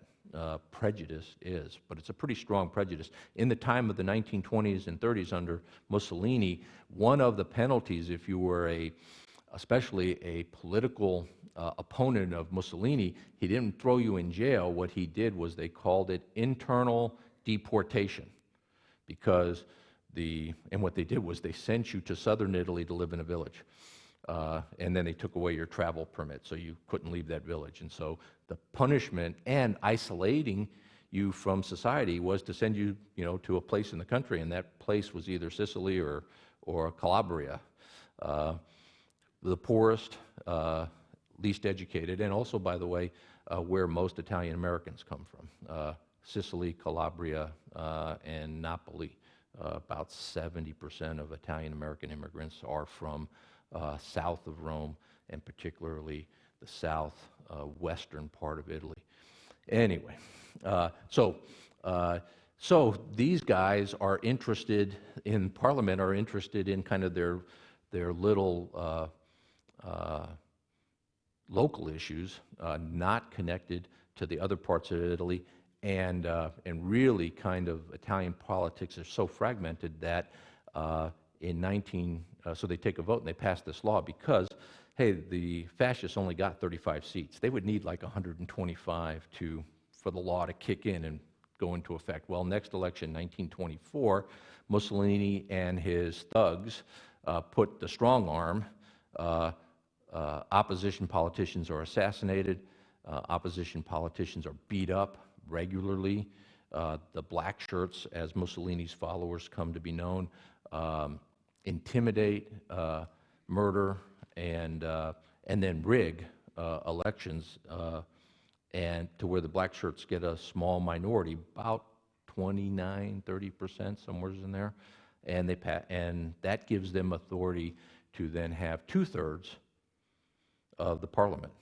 prejudice is. But it's a pretty strong prejudice. In the time of the 1920s and 30s under Mussolini, one of the penalties, if you were especially a political opponent of Mussolini, he didn't throw you in jail. What he did was they called it internal deportation, because and what they did was they sent you to southern Italy to live in a village. And then they took away your travel permit, so you couldn't leave that village. And so the punishment and isolating you from society was to send you, you know, to a place in the country, and that place was either Sicily or Calabria. The poorest, least educated, and also, by the way, where most Italian Americans come from. Sicily, Calabria, and Napoli. About 70% of Italian American immigrants are from south of Rome, and particularly the southwestern part of Italy. Anyway, so these guys are interested in Parliament, are interested in kind of their little local issues, not connected to the other parts of Italy, and really kind of Italian politics are so fragmented that so they take a vote and they pass this law because, hey, the fascists only got 35 seats. They would need like 125 for the law to kick in and go into effect. Well, next election, 1924, Mussolini and his thugs put the strong arm. Opposition politicians are assassinated. Opposition politicians are beat up regularly. The black shirts, as Mussolini's followers come to be known, intimidate, murder, and then rig elections, and to where the black shirts get a small minority, about 29, 30%, somewhere in there, and and that gives them authority to then have 2/3 of the parliament.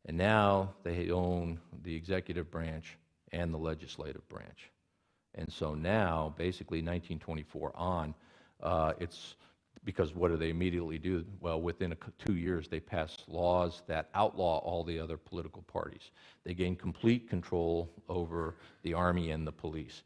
And now they own the executive branch and the legislative branch. And so now, basically 1924 on, because what do they immediately do? Well, within 2 years, they pass laws that outlaw all the other political parties. They gain complete control over the army and the police.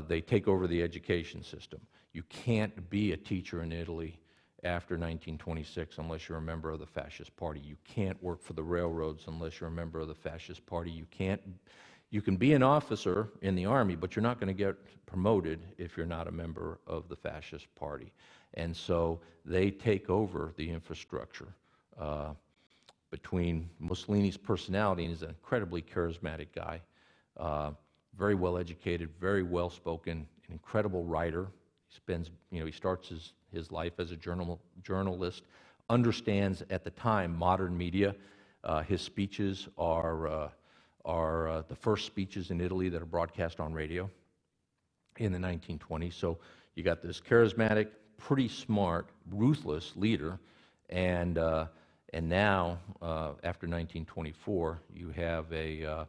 They take over the education system. You can't be a teacher in Italy after 1926 unless you're a member of the Fascist Party. You can't work for the railroads unless you're a member of the Fascist Party. You can be an officer in the army, but you're not going to get promoted if you're not a member of the Fascist Party. And so they take over the infrastructure. Between Mussolini's personality, and he's an incredibly charismatic guy, very well educated, very well spoken, an incredible writer. He starts his life as a journalist, understands at the time modern media. His speeches are the first speeches in Italy that are broadcast on radio in the 1920s. So you got this charismatic, pretty smart, ruthless leader, and now after 1924, you have the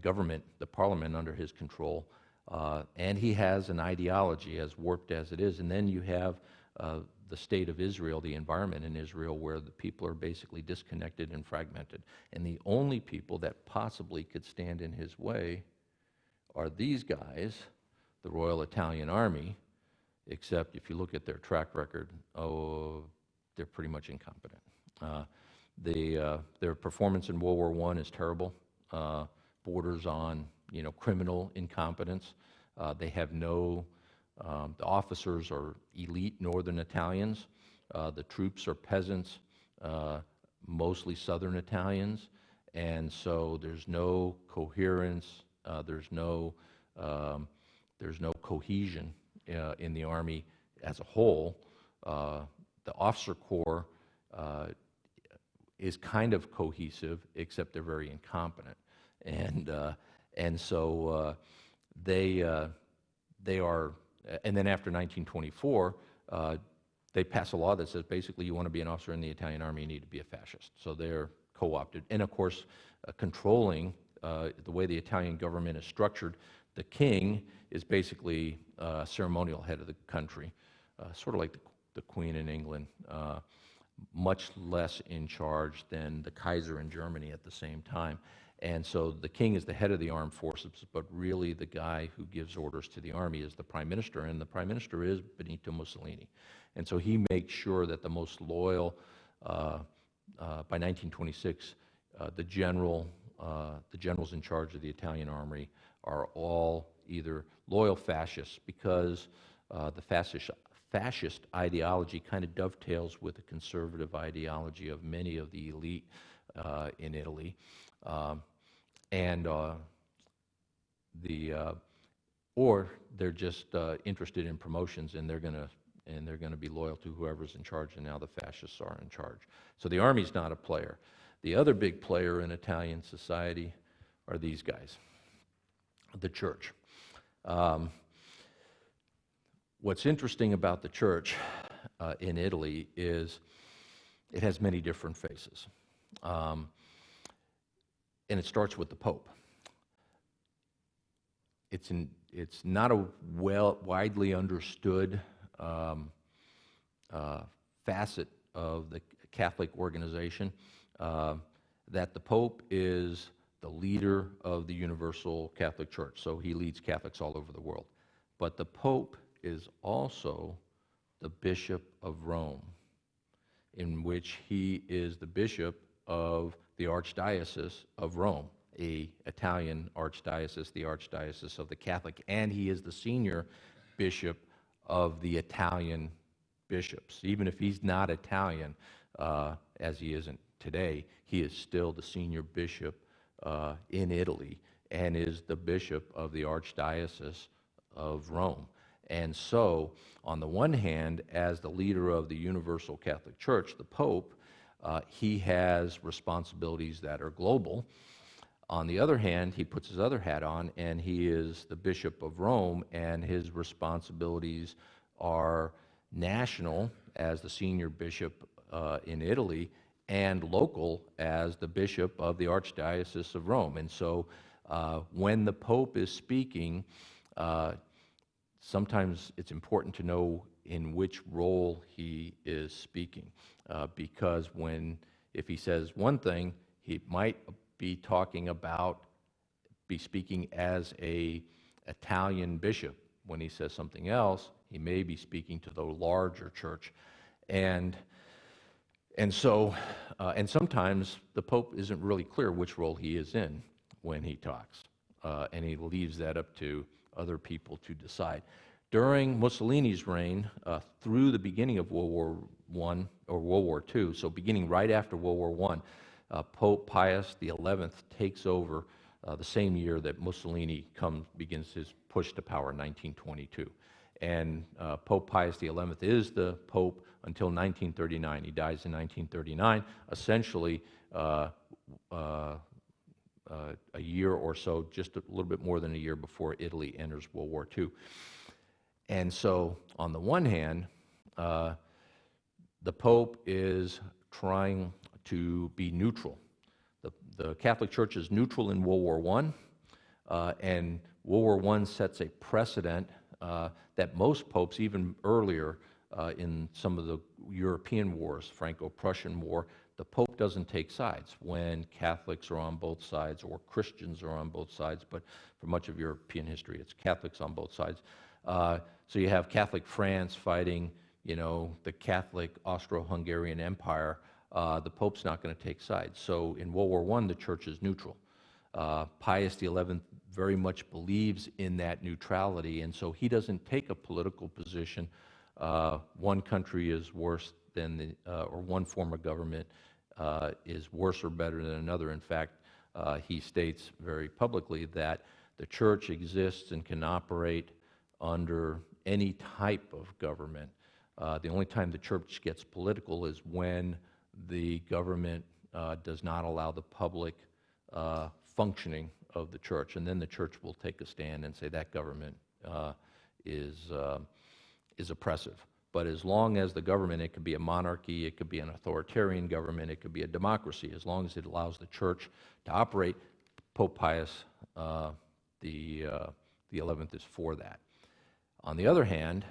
government, the parliament under his control, and he has an ideology as warped as it is. And then you have the state of Israel, the environment in Israel, where the people are basically disconnected and fragmented. And the only people that possibly could stand in his way are these guys, the Royal Italian Army, except if you look at their track record, they're pretty much incompetent. Their performance in World War I is terrible, borders on criminal incompetence. They have no, the officers are elite Northern Italians. The troops are peasants, mostly Southern Italians, and so there's no coherence. There's no cohesion in the Army as a whole. The officer corps is kind of cohesive, except they're very incompetent, and so they are. And then after 1924, they pass a law that says basically you want to be an officer in the Italian Army, you need to be a fascist. So they're co-opted, and of course, controlling the way the Italian government is structured. The king is basically ceremonial head of the country, sort of like the Queen in England, much less in charge than the Kaiser in Germany at the same time. And so the king is the head of the armed forces, but really the guy who gives orders to the army is the prime minister, and the prime minister is Benito Mussolini. And so he makes sure that the most loyal, by 1926, the generals in charge of the Italian army are all either loyal fascists, because the fascist ideology kind of dovetails with the conservative ideology of many of the elite in Italy, or they're just interested in promotions, and they're going to be loyal to whoever's in charge, and now the fascists are in charge. So the army's not a player. The other big player in Italian society are these guys, the church. What's interesting about the church in Italy is it has many different faces. And it starts with the Pope. It's not a widely understood facet of the Catholic organization that the Pope is the leader of the Universal Catholic Church, so he leads Catholics all over the world. But the Pope is also the Bishop of Rome, in which he is the bishop of the Archdiocese of Rome, an Italian archdiocese, the Archdiocese of the Catholic, and he is the senior bishop of the Italian bishops. Even if he's not Italian, as he isn't today, he is still the senior bishop in Italy and is the bishop of the Archdiocese of Rome. And so, on the one hand, as the leader of the Universal Catholic Church, the Pope, he has responsibilities that are global. On the other hand, he puts his other hat on, and he is the Bishop of Rome, and his responsibilities are national as the senior bishop in Italy, and local as the bishop of the Archdiocese of Rome. And so when the Pope is speaking, sometimes it's important to know in which role he is speaking, because if he says one thing, he might be speaking as a Italian bishop. When he says something else, he may be speaking to the larger church, and sometimes the Pope isn't really clear which role he is in when he talks, and he leaves that up to other people to decide. During Mussolini's reign, through the beginning of World War I or World War II, so beginning right after World War I, Pope Pius XI takes over the same year that Mussolini begins his push to power in 1922. And Pope Pius XI is the Pope until 1939. He dies in 1939, essentially a year or so, just a little bit more than a year before Italy enters World War II. And so, on the one hand, the Pope is trying to be neutral. The Catholic Church is neutral in World War I, and World War I sets a precedent that most popes, even earlier in some of the European wars, Franco-Prussian War, the Pope doesn't take sides when Catholics are on both sides or Christians are on both sides, but for much of European history, it's Catholics on both sides. So you have Catholic France fighting, the Catholic Austro-Hungarian Empire. The Pope's not going to take sides. So in World War I, the Church is neutral. Pius XI very much believes in that neutrality, and so he doesn't take a political position. One country is worse than or one form of government is worse or better than another. In fact, he states very publicly that the Church exists and can operate under any type of government. The only time the Church gets political is when the government does not allow the public functioning of the Church, and then the Church will take a stand and say that government is oppressive. But as long as the government, it could be a monarchy, it could be an authoritarian government, it could be a democracy, as long as it allows the Church to operate, Pope Pius the 11th is for that. On the other hand,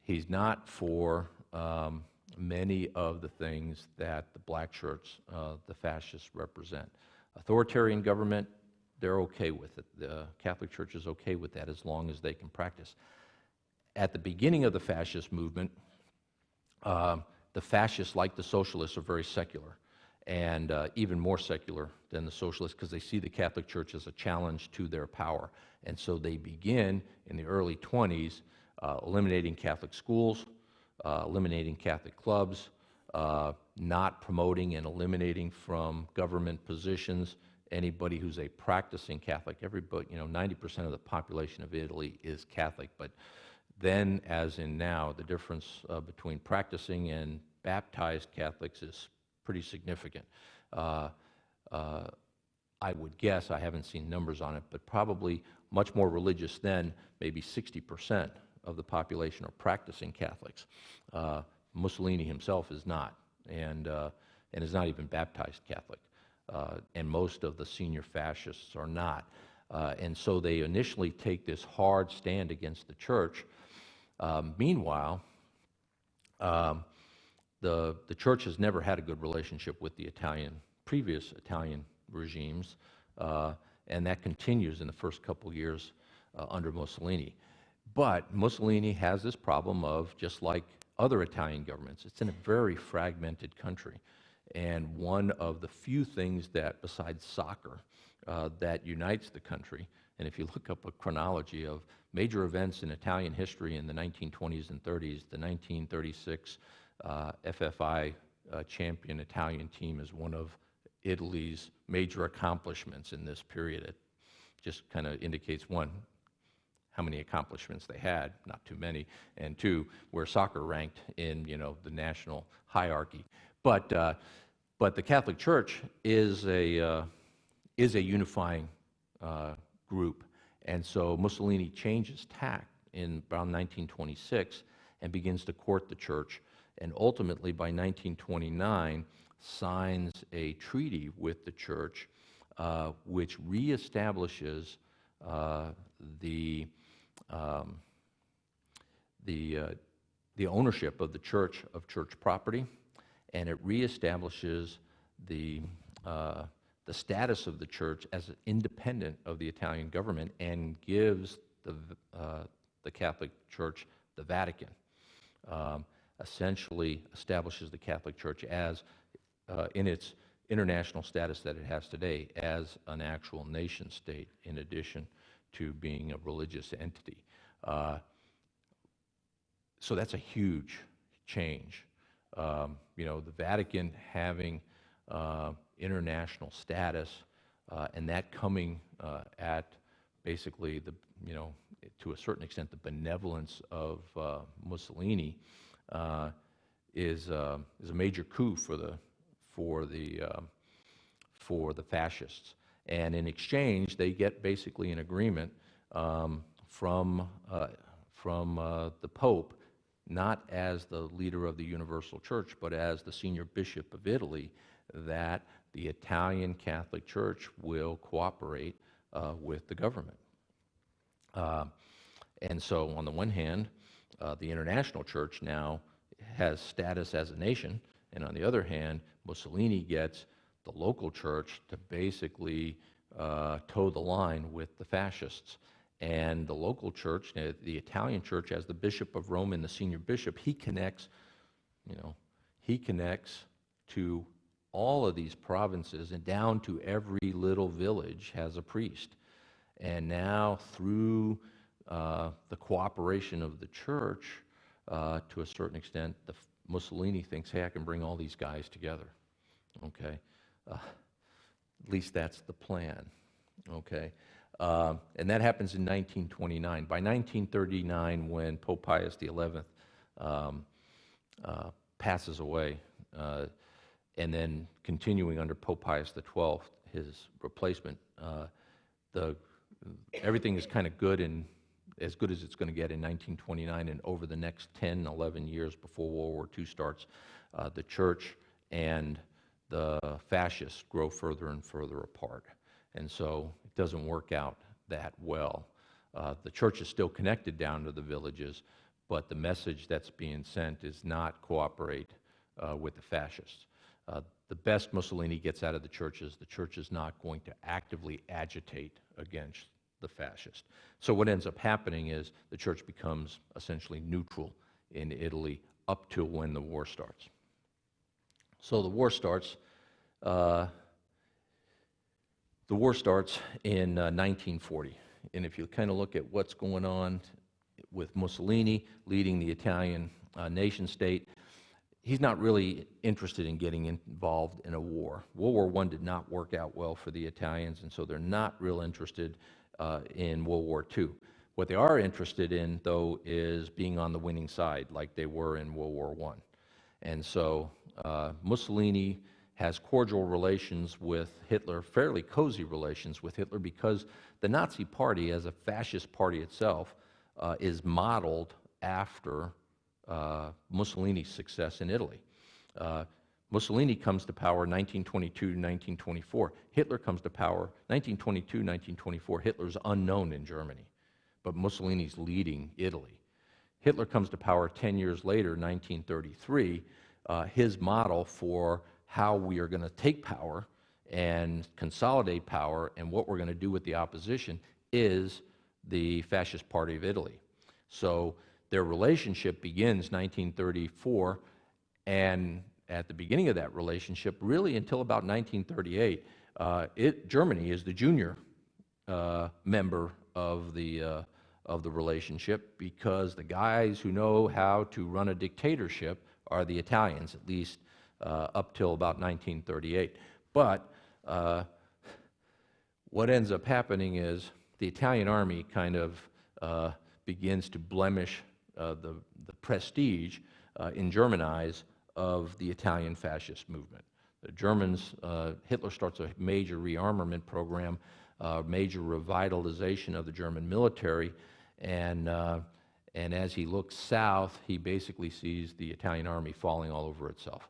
he's not for many of the things that the black church, the fascists, represent. Authoritarian government, they're okay with it. The Catholic Church is okay with that as long as they can practice. At the beginning of the fascist movement, the fascists, like the socialists, are very secular, and even more secular than the socialists because they see the Catholic Church as a challenge to their power. And so they begin in the early 20s eliminating Catholic schools, eliminating Catholic clubs, not promoting and eliminating from government positions anybody who's a practicing Catholic. Everybody, 90% of the population of Italy is Catholic, but then, as in now, the difference between practicing and baptized Catholics is pretty significant. I would guess, I haven't seen numbers on it, but probably much more religious than maybe 60% of the population are practicing Catholics. Mussolini himself is not, and is not even baptized Catholic. And most of the senior fascists are not. And so they initially take this hard stand against the Church. Meanwhile, the Church has never had a good relationship with the previous Italian regimes, and that continues in the first couple years under Mussolini. But Mussolini has this problem of, just like other Italian governments, it's in a very fragmented country. And one of the few things that, besides soccer, that unites the country, and if you look up a chronology of major events in Italian history in the 1920s and 30s, the 1936 FFI champion Italian team is one of Italy's major accomplishments in this period. It just kind of indicates, one, how many accomplishments they had, not too many, and two, where soccer ranked in the national hierarchy. But the Catholic Church is a unifying group, and so Mussolini changes tack in around 1926 and begins to court the Church, and ultimately by 1929 signs a treaty with the Church, which reestablishes the ownership of the church of church property, and it reestablishes the status of the church as independent of the Italian government and gives the Catholic Church the Vatican. Essentially establishes the Catholic Church as, in its international status that it has today, as an actual nation state in addition to being a religious entity. So that's a huge change. The Vatican having international status and that coming at basically to a certain extent, the benevolence of Mussolini is a major coup for the fascists. And in exchange, they get basically an agreement from the Pope, not as the leader of the Universal Church, but as the senior bishop of Italy, that the Italian Catholic Church will cooperate with the government. And so, on the one hand, the international church now has status as a nation, and on the other hand, Mussolini gets the local church to basically toe the line with the fascists. And the local church, the Italian church, as the Bishop of Rome and the senior bishop, he connects to all of these provinces, and down to every little village has a priest. And now, through the cooperation of the church, to a certain extent, Mussolini thinks, hey, I can bring all these guys together. Okay, at least that's the plan. Okay, and that happens in 1929. By 1939, when Pope Pius XI passes away, and then continuing under Pope Pius XII, his replacement, everything is kind of good and as good as it's going to get in 1929, and over the next 10, 11 years before World War II starts, the church and the fascists grow further and further apart. And so it doesn't work out that well. The church is still connected down to the villages, but the message that's being sent is not cooperate with the fascists. The best Mussolini gets out of the church is not going to actively agitate against the fascist. So what ends up happening is the church becomes essentially neutral in Italy up till when the war starts. So the war starts in 1940. And if you kind of look at what's going on with Mussolini leading the Italian nation state, he's not really interested in getting involved in a war. World War I did not work out well for the Italians, and so they're not real interested in World War II. What they are interested in, though, is being on the winning side, like they were in World War I. And so Mussolini has cordial relations with Hitler, fairly cozy relations with Hitler, because the Nazi Party, as a fascist party itself, is modeled after Mussolini's success in Italy. Mussolini comes to power 1922 to 1924. Hitler comes to power 1922, 1924. Hitler's unknown in Germany, but Mussolini's leading Italy. Hitler comes to power 10 years later, 1933. His model for how we are going to take power and consolidate power and what we're going to do with the opposition is the Fascist Party of Italy. So their relationship begins 1934, and at the beginning of that relationship, really until about 1938, Germany is the junior member of the relationship, because the guys who know how to run a dictatorship are the Italians, at least up till about 1938. But what ends up happening is the Italian army kind of begins to blemish the prestige in German eyes of the Italian fascist movement. The Germans, Hitler starts a major rearmament program, major revitalization of the German military, and as he looks south, he basically sees the Italian army falling all over itself.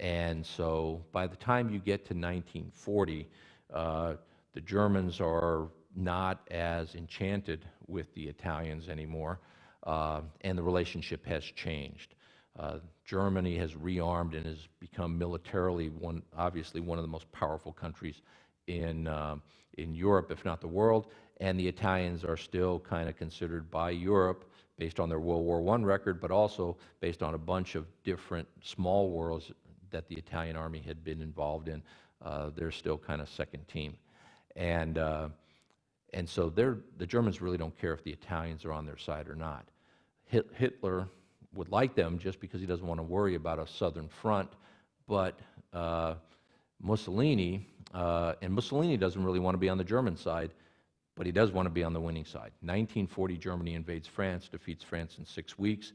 And so by the time you get to 1940, the Germans are not as enchanted with the Italians anymore. and the relationship has changed. Germany has rearmed and has become militarily obviously one of the most powerful countries in Europe, if not the world, and the Italians are still kind of considered by Europe, based on their World War I record, but also based on a bunch of different small wars that the Italian army had been involved in. They're still kind of second team. And so the Germans really don't care if the Italians are on their side or not. Hitler would like them just because he doesn't want to worry about a southern front, but Mussolini doesn't really want to be on the German side, but he does want to be on the winning side. 1940, Germany invades France, defeats France in 6 weeks.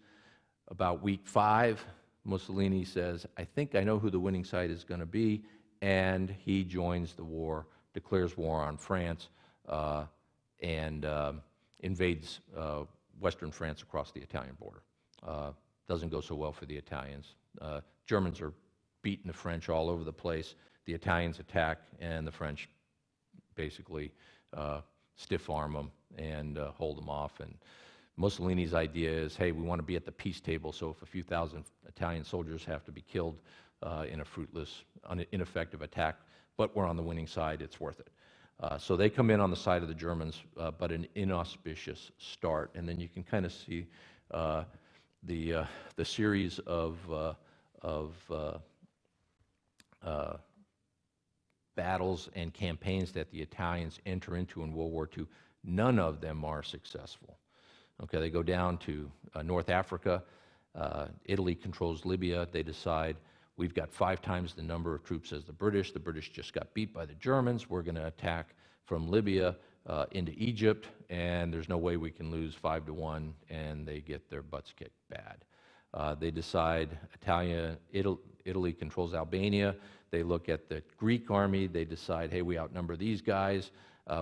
About week 5, Mussolini says, I think I know who the winning side is going to be, and he joins the war, declares war on France, and invades western France across the Italian border. Doesn't go so well for the Italians. Germans are beating the French all over the place. The Italians attack, and the French basically stiff arm them and hold them off. And Mussolini's idea is, hey, we want to be at the peace table, so if a few thousand Italian soldiers have to be killed in a fruitless, ineffective attack, but we're on the winning side, it's worth it. So they come in on the side of the Germans, but an inauspicious start. And then you can kind of see the series of battles and campaigns that the Italians enter into in World War II. None of them are successful. Okay, they go down to North Africa. Italy controls Libya. They decide, we've got 5 times the number of troops as the British. The British just got beat by the Germans. We're going to attack from Libya into Egypt, and there's no way we can lose 5-1, and they get their butts kicked bad. They decide Italy controls Albania. They look at the Greek army. They decide, hey, we outnumber these guys.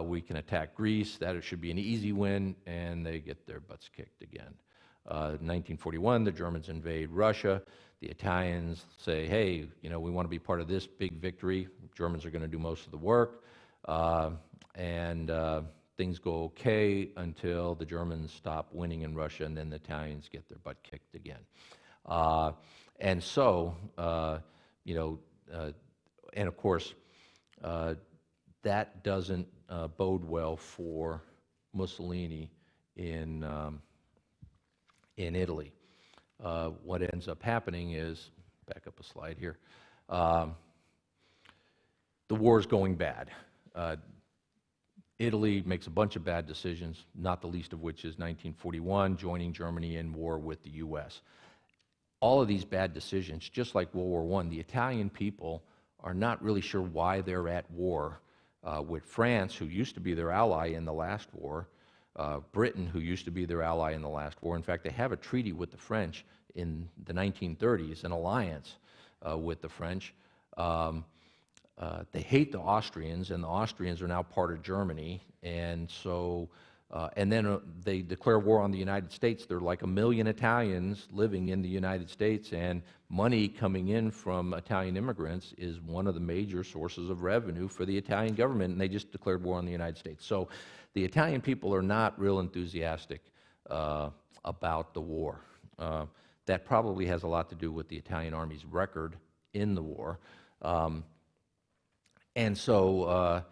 We can attack Greece. That should be an easy win, and they get their butts kicked again. 1941, the Germans invade Russia. The Italians say, hey, we want to be part of this big victory. Germans are going to do most of the work. And things go okay until the Germans stop winning in Russia, and then the Italians get their butt kicked again. And so, and of course, that doesn't bode well for Mussolini in Italy. What ends up happening is, back up a slide here, the war's going bad. Italy makes a bunch of bad decisions, not the least of which is 1941, joining Germany in war with the U.S. All of these bad decisions, just like World War I, the Italian people are not really sure why they're at war with France, who used to be their ally in the last war, Britain, who used to be their ally in the last war. In fact, they have a treaty with the French in the 1930s, an alliance with the French. They hate the Austrians, and the Austrians are now part of Germany, and so, and then they declare war on the United States. There are like 1 million Italians living in the United States, and money coming in from Italian immigrants is one of the major sources of revenue for the Italian government, and they just declared war on the United States. So the Italian people are not real enthusiastic about the war. That probably has a lot to do with the Italian army's record in the war. And so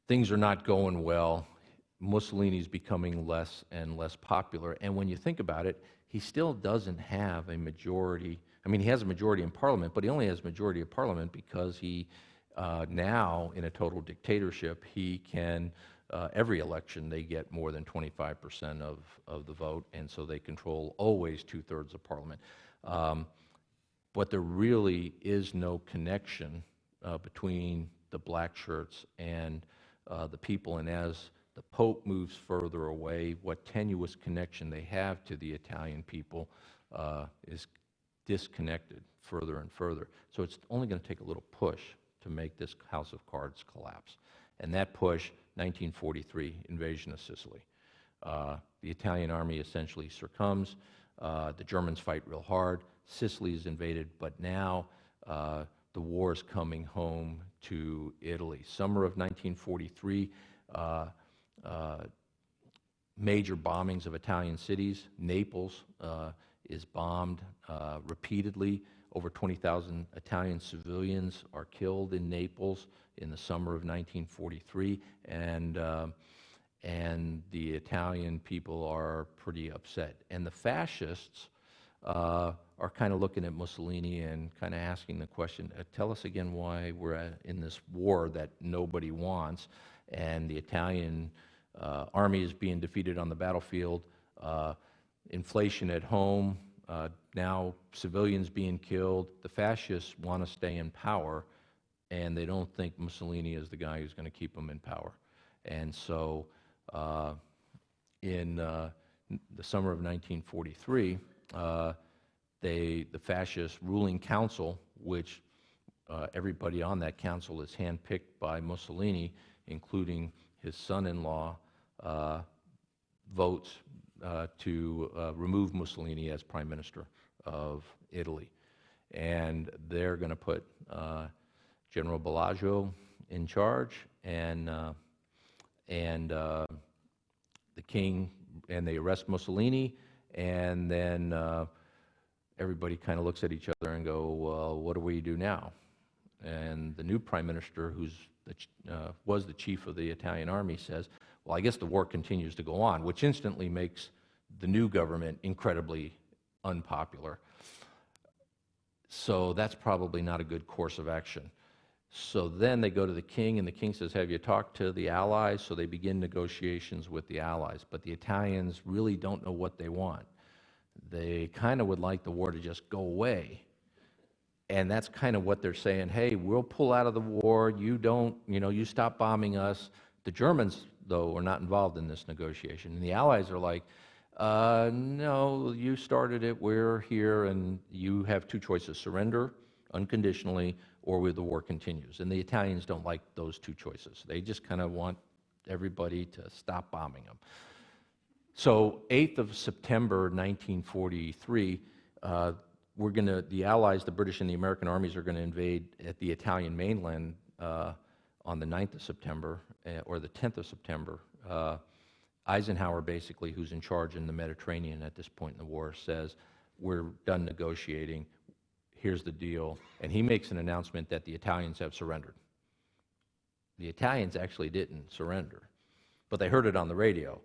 things are not going well. Mussolini's becoming less and less popular. And when you think about it, he still doesn't have a majority. I mean, he has a majority in parliament, but he only has a majority of parliament because he now, in a total dictatorship, he can, every election, they get more than 25% of the vote, and so they control always 2/3 of parliament. But there really is no connection between the black shirts and the people, and as the Pope moves further away, what tenuous connection they have to the Italian people is disconnected further and further. So it's only going to take a little push to make this house of cards collapse. And that push, 1943, invasion of Sicily. The Italian army essentially succumbs. The Germans fight real hard. Sicily is invaded, but now the war is coming home to Italy. Summer of 1943, major bombings of Italian cities. Naples is bombed repeatedly. Over 20,000 Italian civilians are killed in Naples in the summer of 1943, and the Italian people are pretty upset. And the fascists are kind of looking at Mussolini and kind of asking the question, tell us again why we're in this war that nobody wants, and the Italian army is being defeated on the battlefield, inflation at home, now civilians being killed. The fascists want to stay in power, and they don't think Mussolini is the guy who's going to keep them in power. And so in the summer of 1943, the fascist ruling council, which everybody on that council is handpicked by Mussolini, including his son-in-law, votes to remove Mussolini as prime minister of Italy. And they're going to put General Bellagio in charge, and the king, and they arrest Mussolini, and then everybody kind of looks at each other and go, well, what do we do now? And the new prime minister, was the chief of the Italian army, says, well, I guess the war continues to go on, which instantly makes the new government incredibly unpopular. So that's probably not a good course of action. So then they go to the king, and the king says, have you talked to the allies? So they begin negotiations with the allies, but the Italians really don't know what they want. They kind of would like the war to just go away. And that's kind of what they're saying, hey, we'll pull out of the war, you stop bombing us. The Germans, though, are not involved in this negotiation. And the Allies are like, no, you started it, we're here, and you have two choices, surrender unconditionally, or the war continues. And the Italians don't like those two choices. They just kind of want everybody to stop bombing them. So 8th of September 1943, the Allies, the British and the American armies, are going to invade at the Italian mainland on the 9th of September, or the 10th of September. Eisenhower, basically, who's in charge in the Mediterranean at this point in the war, says, we're done negotiating, here's the deal. And he makes an announcement that the Italians have surrendered. The Italians actually didn't surrender, but they heard it on the radio.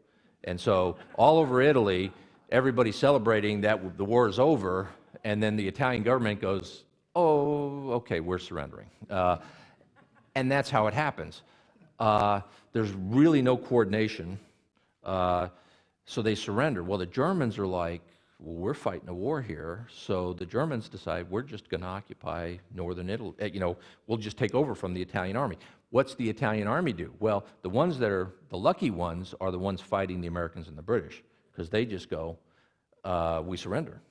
And so all over Italy, everybody's celebrating that the war is over, and then the Italian government goes, oh, okay, we're surrendering. And that's how it happens. There's really no coordination, so they surrender. Well, the Germans are like, well, we're fighting a war here, so the Germans decide we're just going to occupy northern Italy. We'll just take over from the Italian army. What's the Italian army do? Well, the ones that are the lucky ones are the ones fighting the Americans and the British, because they just go, we surrender.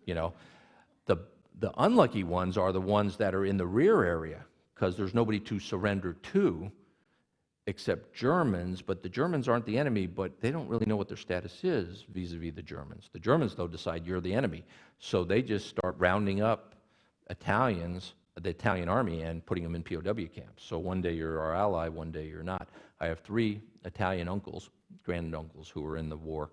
The unlucky ones are the ones that are in the rear area, because there's nobody to surrender to except Germans, but the Germans aren't the enemy, but they don't really know what their status is vis-a-vis the Germans. The Germans, though, decide you're the enemy, so they just start rounding up Italians, the Italian army, and putting them in POW camps. So one day you're our ally, one day you're not. I have 3 Italian uncles, granduncles, who were in the war.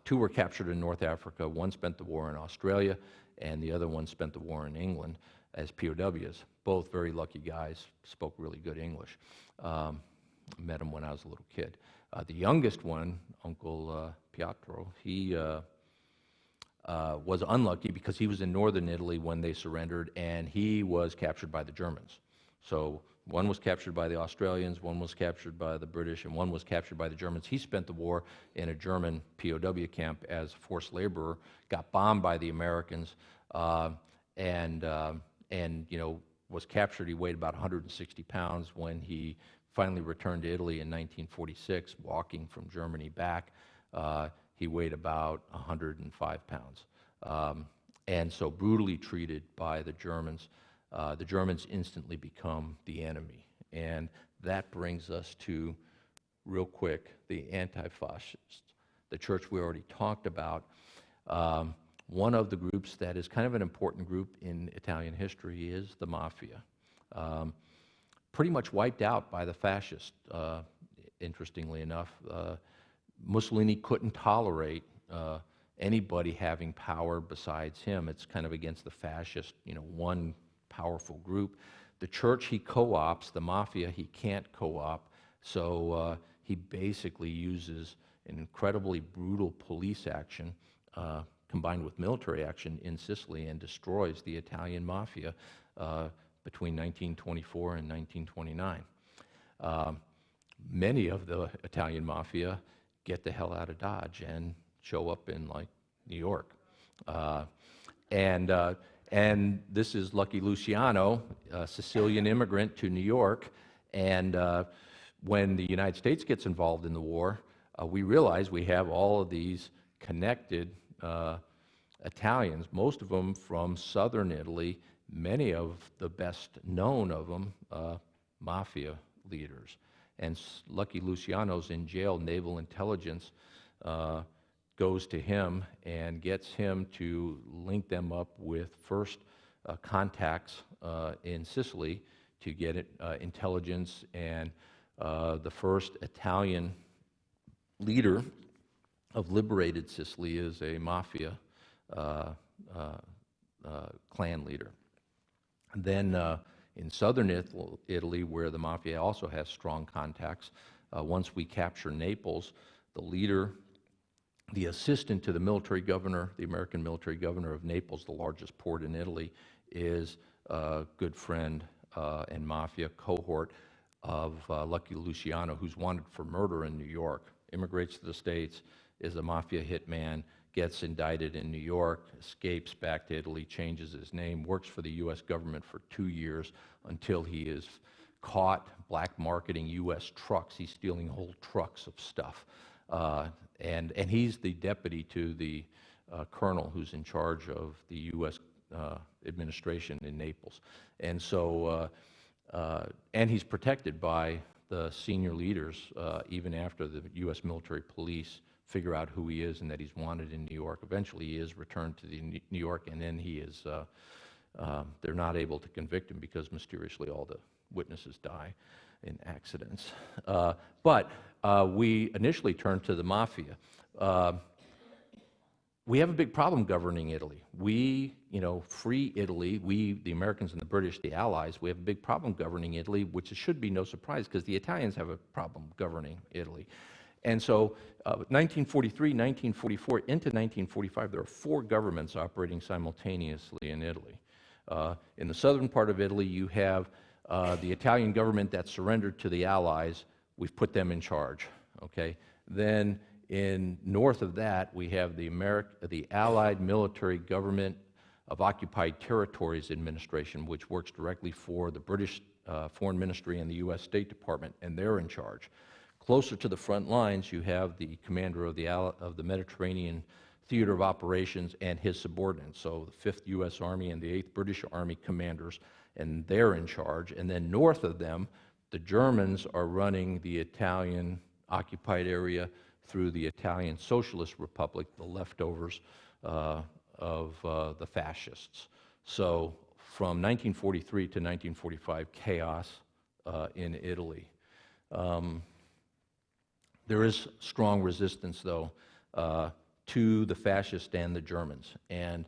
2 were captured in North Africa, 1 spent the war in Australia, and the other 1 spent the war in England as POWs. Both very lucky guys, spoke really good English. Met him when I was a little kid. The youngest one, Uncle Pietro, he was unlucky because he was in northern Italy when they surrendered, and he was captured by the Germans. So 1 was captured by the Australians, 1 was captured by the British, and 1 was captured by the Germans. He spent the war in a German POW camp as forced laborer, got bombed by the Americans, and was captured. He weighed about 160 pounds when he finally returned to Italy in 1946, walking from Germany back. He weighed about 105 pounds. And so brutally treated by the Germans. The Germans instantly become the enemy. And that brings us to, real quick, the anti-fascists, the church we already talked about. One of the groups that is kind of an important group in Italian history is the Mafia. Pretty much wiped out by the fascists, interestingly enough. Mussolini couldn't tolerate anybody having power besides him. It's kind of against the fascist, one powerful group. The church he co-ops, the Mafia he can't co-op, so he basically uses an incredibly brutal police action combined with military action in Sicily and destroys the Italian Mafia between 1924 and 1929. Many of the Italian Mafia get the hell out of Dodge and show up in, like, New York. And this is Lucky Luciano, a Sicilian immigrant to New York. And when the United States gets involved in the war, we realize we have all of these connected Italians, most of them from southern Italy, many of the best known of them Mafia leaders. And Lucky Luciano's in jail. Naval intelligence goes to him and gets him to link them up with first contacts in Sicily to get intelligence, and the first Italian leader of liberated Sicily is a Mafia clan leader. And then in southern Italy, where the Mafia also has strong contacts, once we capture Naples, the leader, the assistant to the military governor, the American military governor of Naples, the largest port in Italy, is a good friend and Mafia cohort of Lucky Luciano, who's wanted for murder in New York, immigrates to the States, is a Mafia hitman, gets indicted in New York, escapes back to Italy, changes his name, works for the U.S. government for 2 years until he is caught black marketing U.S. trucks. He's stealing whole trucks of stuff. And he's the deputy to the colonel who's in charge of the U.S. Administration in Naples. And so, and he's protected by the senior leaders even after the U.S. military police figure out who he is and that he's wanted in New York. Eventually he is returned to New York, and then he is, they're not able to convict him because mysteriously all the witnesses die in accidents. But we initially turned to the Mafia. We have a big problem governing Italy. We, free Italy, we, the Americans and the British, the Allies, we have a big problem governing Italy, which should be no surprise because the Italians have a problem governing Italy. And so 1943, 1944, into 1945, there are 4 governments operating simultaneously in Italy. In the southern part of Italy, you have the Italian government that surrendered to the Allies. We've put them in charge, okay? Then in north of that, we have the Allied Military Government of Occupied Territories Administration, which works directly for the British Foreign Ministry and the U.S. State Department, and they're in charge. Closer to the front lines, you have the commander of the Mediterranean Theater of Operations and his subordinates, so the 5th U.S. Army and the 8th British Army commanders, and they're in charge. And then north of them, the Germans are running the Italian occupied area through the Italian Socialist Republic, the leftovers of the Fascists. So from 1943 to 1945, chaos in Italy. There is strong resistance, though, to the fascists and the Germans. And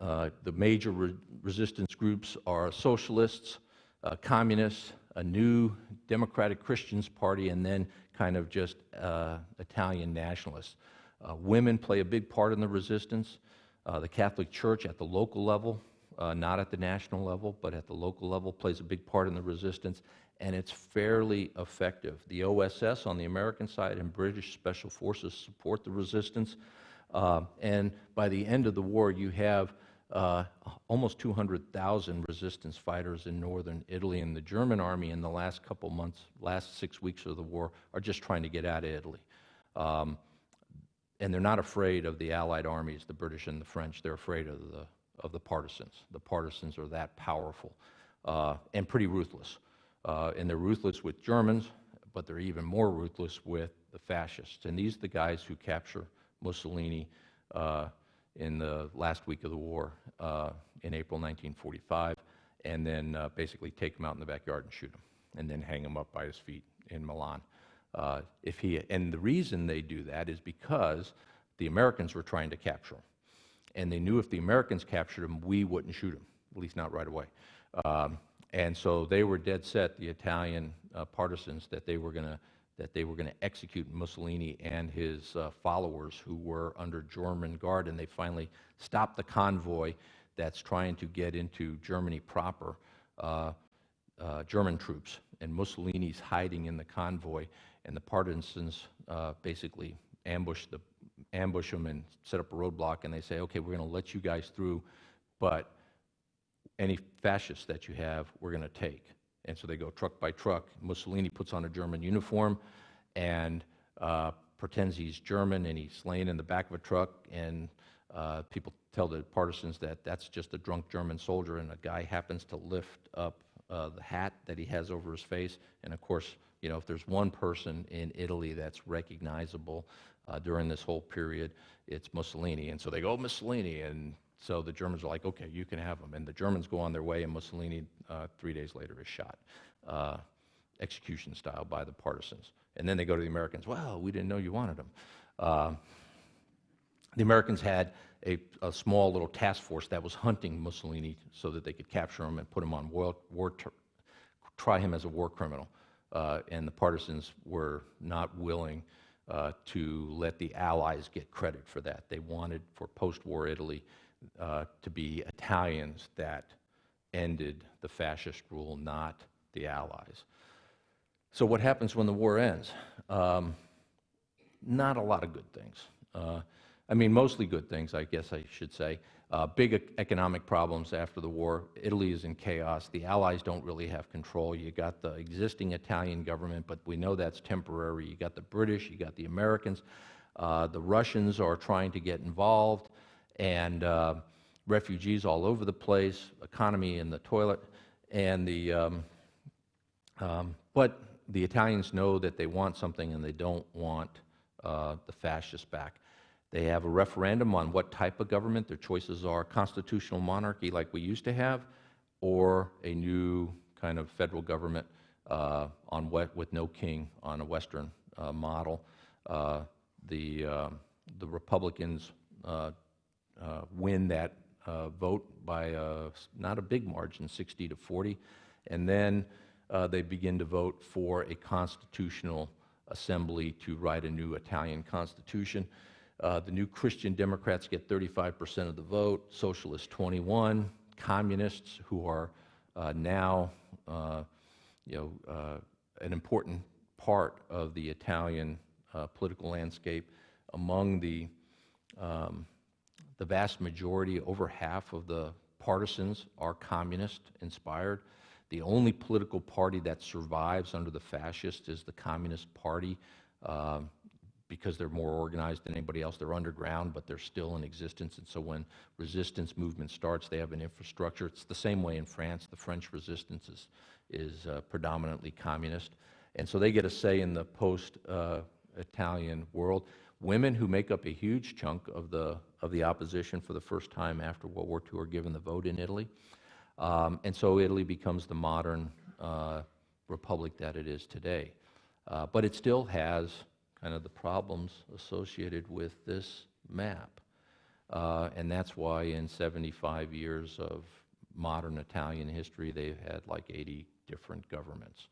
the major resistance groups are socialists, communists, a new Democratic Christians Party, and then kind of just Italian nationalists. Women play a big part in the resistance. The Catholic Church at the local level, not at the national level, but at the local level, plays a big part in the resistance, and it's fairly effective. The OSS on the American side and British Special Forces support the resistance, and by the end of the war, you have almost 200,000 resistance fighters in northern Italy, and the German army in the last couple months, last 6 weeks of the war, are just trying to get out of Italy. And they're not afraid of the Allied armies, the British and the French. They're afraid of the partisans. The partisans are that powerful and pretty ruthless. And they're ruthless with Germans, but they're even more ruthless with the fascists. And these are the guys who capture Mussolini in the last week of the war in April 1945, and then basically take him out in the backyard and shoot him, and then hang him up by his feet in Milan. And the reason they do that is because the Americans were trying to capture him. And they knew if the Americans captured him, we wouldn't shoot him, at least not right away. And so they were dead set, the Italian partisans, that they were going to execute Mussolini and his followers who were under German guard, and they finally stopped the convoy that's trying to get into Germany proper, German troops, and Mussolini's hiding in the convoy, and the partisans basically ambush them and set up a roadblock, and they say, okay, we're going to let you guys through, but any fascists that you have, we're going to take. And so they go truck by truck. Mussolini puts on a German uniform and pretends he's German, and he's laying in the back of a truck, and people tell the partisans that that's just a drunk German soldier, and a guy happens to lift up the hat that he has over his face. And of course, you know, if there's one person in Italy that's recognizable during this whole period, it's Mussolini. And so they go, Mussolini, and so the Germans are like, okay, you can have him. And the Germans go on their way, and Mussolini, 3 days later, is shot, execution style by the partisans. And then they go to the Americans, well, we didn't know you wanted him. The Americans had a small little task force that was hunting Mussolini so that they could capture him and put him on try him as a war criminal. And the partisans were not willing to let the Allies get credit for that. They wanted, for post-war Italy, to be Italians that ended the fascist rule, not the Allies. So what happens when the war ends? Not a lot of good things. I mean, mostly good things, I guess I should say. Big economic problems after the war. Italy is in chaos. The Allies don't really have control. You got the existing Italian government, but we know that's temporary. You got the British, you got the Americans. The Russians are trying to get involved, and refugees all over the place, economy in the toilet. And but the Italians know that they want something, and they don't want the fascists back. They have a referendum on what type of government. Their choices are constitutional monarchy like we used to have, or a new kind of federal government with no king on a Western model. The Republicans win that vote by not a big margin, 60 to 40, and then they begin to vote for a constitutional assembly to write a new Italian constitution. The new Christian Democrats get 35% of the vote, Socialists 21, Communists, who are now an important part of the Italian political landscape. Among the vast majority, over half of the partisans are communist-inspired. The only political party that survives under the fascists is the Communist Party, because they're more organized than anybody else. They're underground, but they're still in existence. And so when resistance movement starts, they have an infrastructure. It's the same way in France. The French resistance is predominantly communist. And so they get a say in the post-Italian world. Women, who make up a huge chunk of the opposition for the first time after World War II, are given the vote in Italy. And so Italy becomes the modern republic that it is today. But it still has kind of the problems associated with this map. And that's why in 75 years of modern Italian history, they've had like 80 different governments.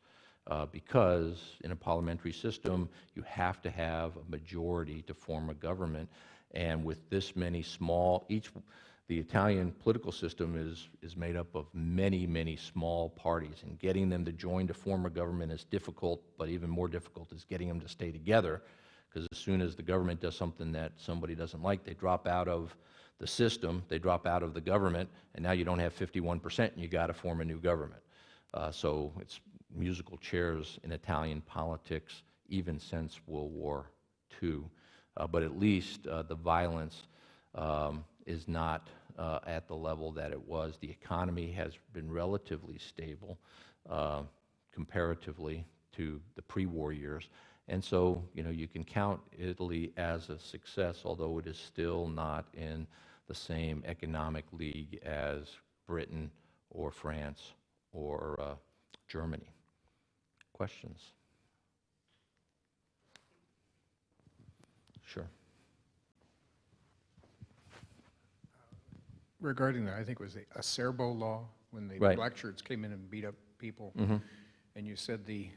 Because in a parliamentary system, you have to have a majority to form a government. And with this many the Italian political system is made up of many, many small parties, and getting them to join to form a government is difficult, but even more difficult is getting them to stay together, because as soon as the government does something that somebody doesn't like, they drop out of the system, they drop out of the government, and now you don't have 51%, and you got to form a new government. So it's musical chairs in Italian politics, even since World War II. But at least the violence is not at the level that it was. The economy has been relatively stable comparatively to the pre-war years. And so, you can count Italy as a success, although it is still not in the same economic league as Britain or France or Germany. Questions? Sure. Regarding that, I think it was the Acerbo Law, when the Right. black shirts came in and beat up people. And you said the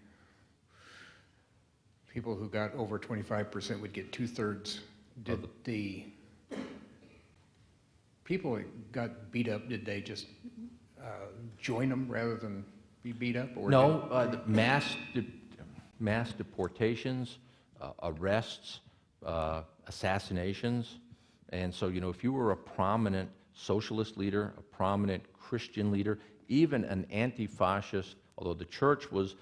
people who got over 25% would get 2/3. Did the people that got beat up, did they just join them rather than be beat up? Or No, the mass deportations, arrests, assassinations. And so, if you were a prominent socialist leader, a prominent Christian leader, even an anti-fascist, although the church was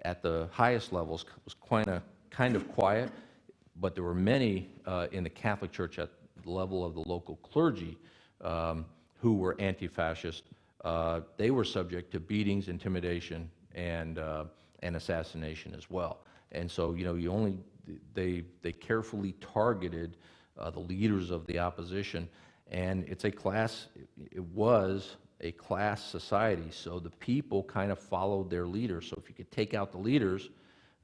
at the highest levels, was kind of quiet, but there were many in the Catholic Church at the level of the local clergy who were anti-fascist. They were subject to beatings, intimidation, and assassination as well. And so, they carefully targeted the leaders of the opposition, and it was a class society, so the people kind of followed their leaders. So if you could take out the leaders,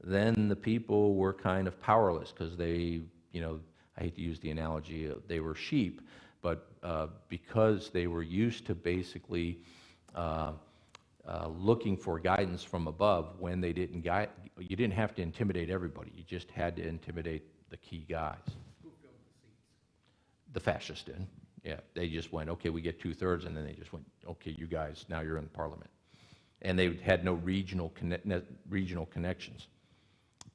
then the people were kind of powerless, because they, I hate to use the analogy, they were sheep, but because they were used to basically looking for guidance from above, when they didn't guide, you didn't have to intimidate everybody, you just had to intimidate the key guys. Who filled the seats? The fascists did. Yeah, they just went, okay, we get 2/3, and then they just went, okay, you guys, now you're in the parliament. And they had no regional connections.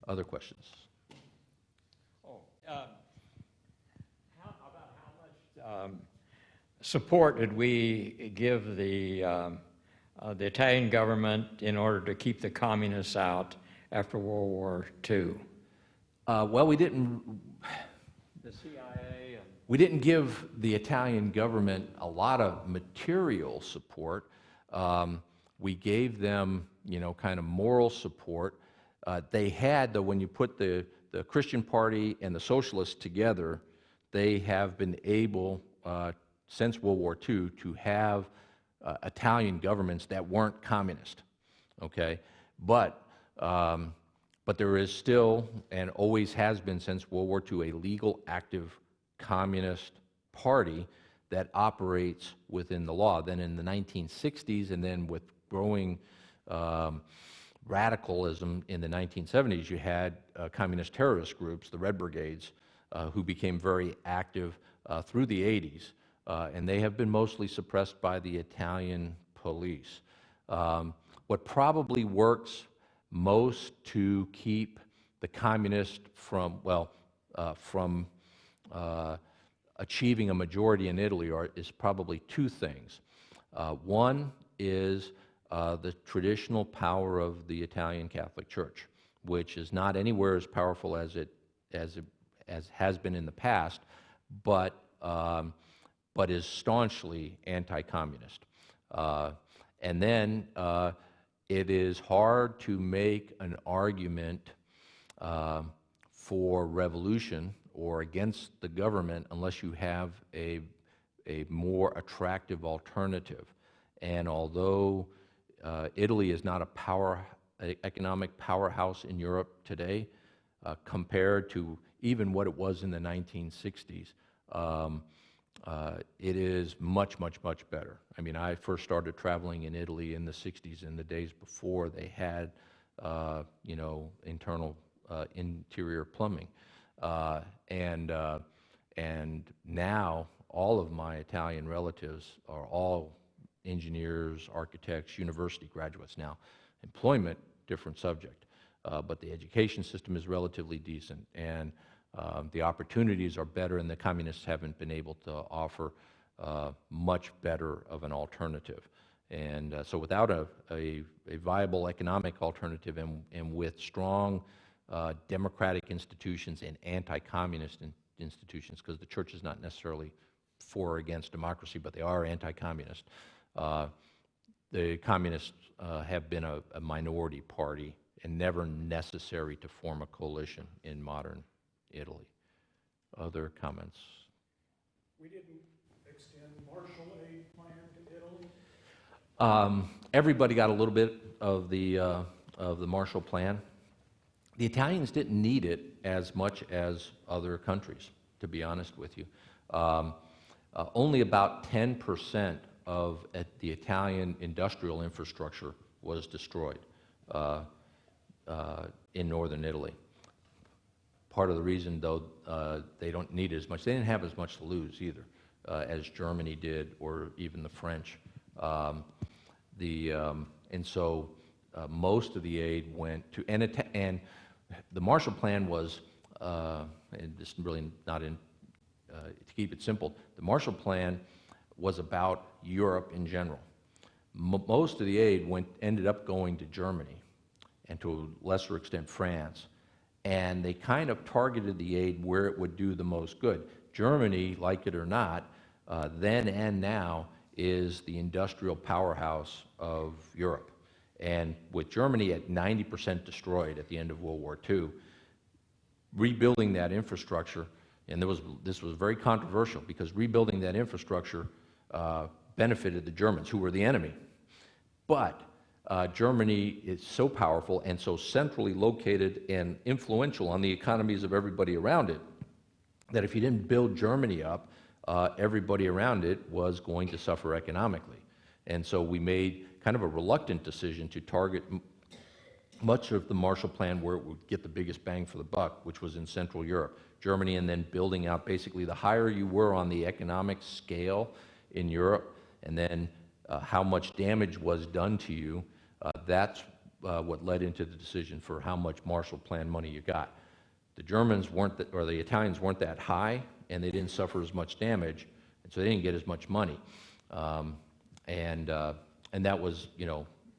Other questions? How much support did we give the Italian government in order to keep the communists out after World War II? Well, we didn't. The CIA and... We didn't give the Italian government a lot of material support. We gave them, kind of moral support. They had, though, when you put the Christian Party and the Socialists together, they have been able, since World War II, to have Italian governments that weren't communist. Okay, but there is still, and always has been since World War II, a legal, active communist party that operates within the law. Then in the 1960s, and then with growing radicalism in the 1970s, you had communist terrorist groups, the Red Brigades, who became very active through the 80s, and they have been mostly suppressed by the Italian police. What probably works most to keep the communists from achieving a majority in Italy is probably two things. One is the traditional power of the Italian Catholic Church, which is not anywhere as powerful as has been in the past, but is staunchly anti-communist. And then it is hard to make an argument for revolution or against the government unless you have a more attractive alternative. And although Italy is not an economic powerhouse in Europe today, compared to even what it was in the 1960s, it is much, much, much better. I mean, I first started traveling in Italy in the 60s, in the days before they had, interior plumbing. And now all of my Italian relatives are all engineers, architects, university graduates. Now, employment, different subject, but the education system is relatively decent, and the opportunities are better, and the communists haven't been able to offer much better of an alternative. And so without a viable economic alternative, and with strong democratic institutions and anti-communist institutions, because the church is not necessarily for or against democracy, but they are anti-communist. The communists have been a minority party and never necessary to form a coalition in modern Italy. Other comments? We didn't extend Marshall aid plan to Italy? Everybody got a little bit of the Marshall Plan. The Italians didn't need it as much as other countries, to be honest with you. Only about 10% of the Italian industrial infrastructure was destroyed in northern Italy. Part of the reason, though, they don't need as much, they didn't have as much to lose either, as Germany did, or even the French. And so most of the aid went to, and the Marshall Plan was, and this is really not in, to keep it simple, the Marshall Plan was about Europe in general. Most of the aid ended up going to Germany, and to a lesser extent France, and they kind of targeted the aid where it would do the most good. Germany, like it or not, then and now, is the industrial powerhouse of Europe. And with Germany at 90% destroyed at the end of World War II, rebuilding that infrastructure, and this was very controversial, because rebuilding that infrastructure benefited the Germans, who were the enemy. But Germany is so powerful and so centrally located and influential on the economies of everybody around it, that if you didn't build Germany up, everybody around it was going to suffer economically. And so we made kind of a reluctant decision to target much of the Marshall Plan where it would get the biggest bang for the buck, which was in Central Europe, Germany, and then building out basically the higher you were on the economic scale in Europe, and then how much damage was done to you, that's what led into the decision for how much Marshall Plan money you got. The Germans weren't, or the Italians weren't that high, and they didn't suffer as much damage, and so they didn't get as much money. And that was,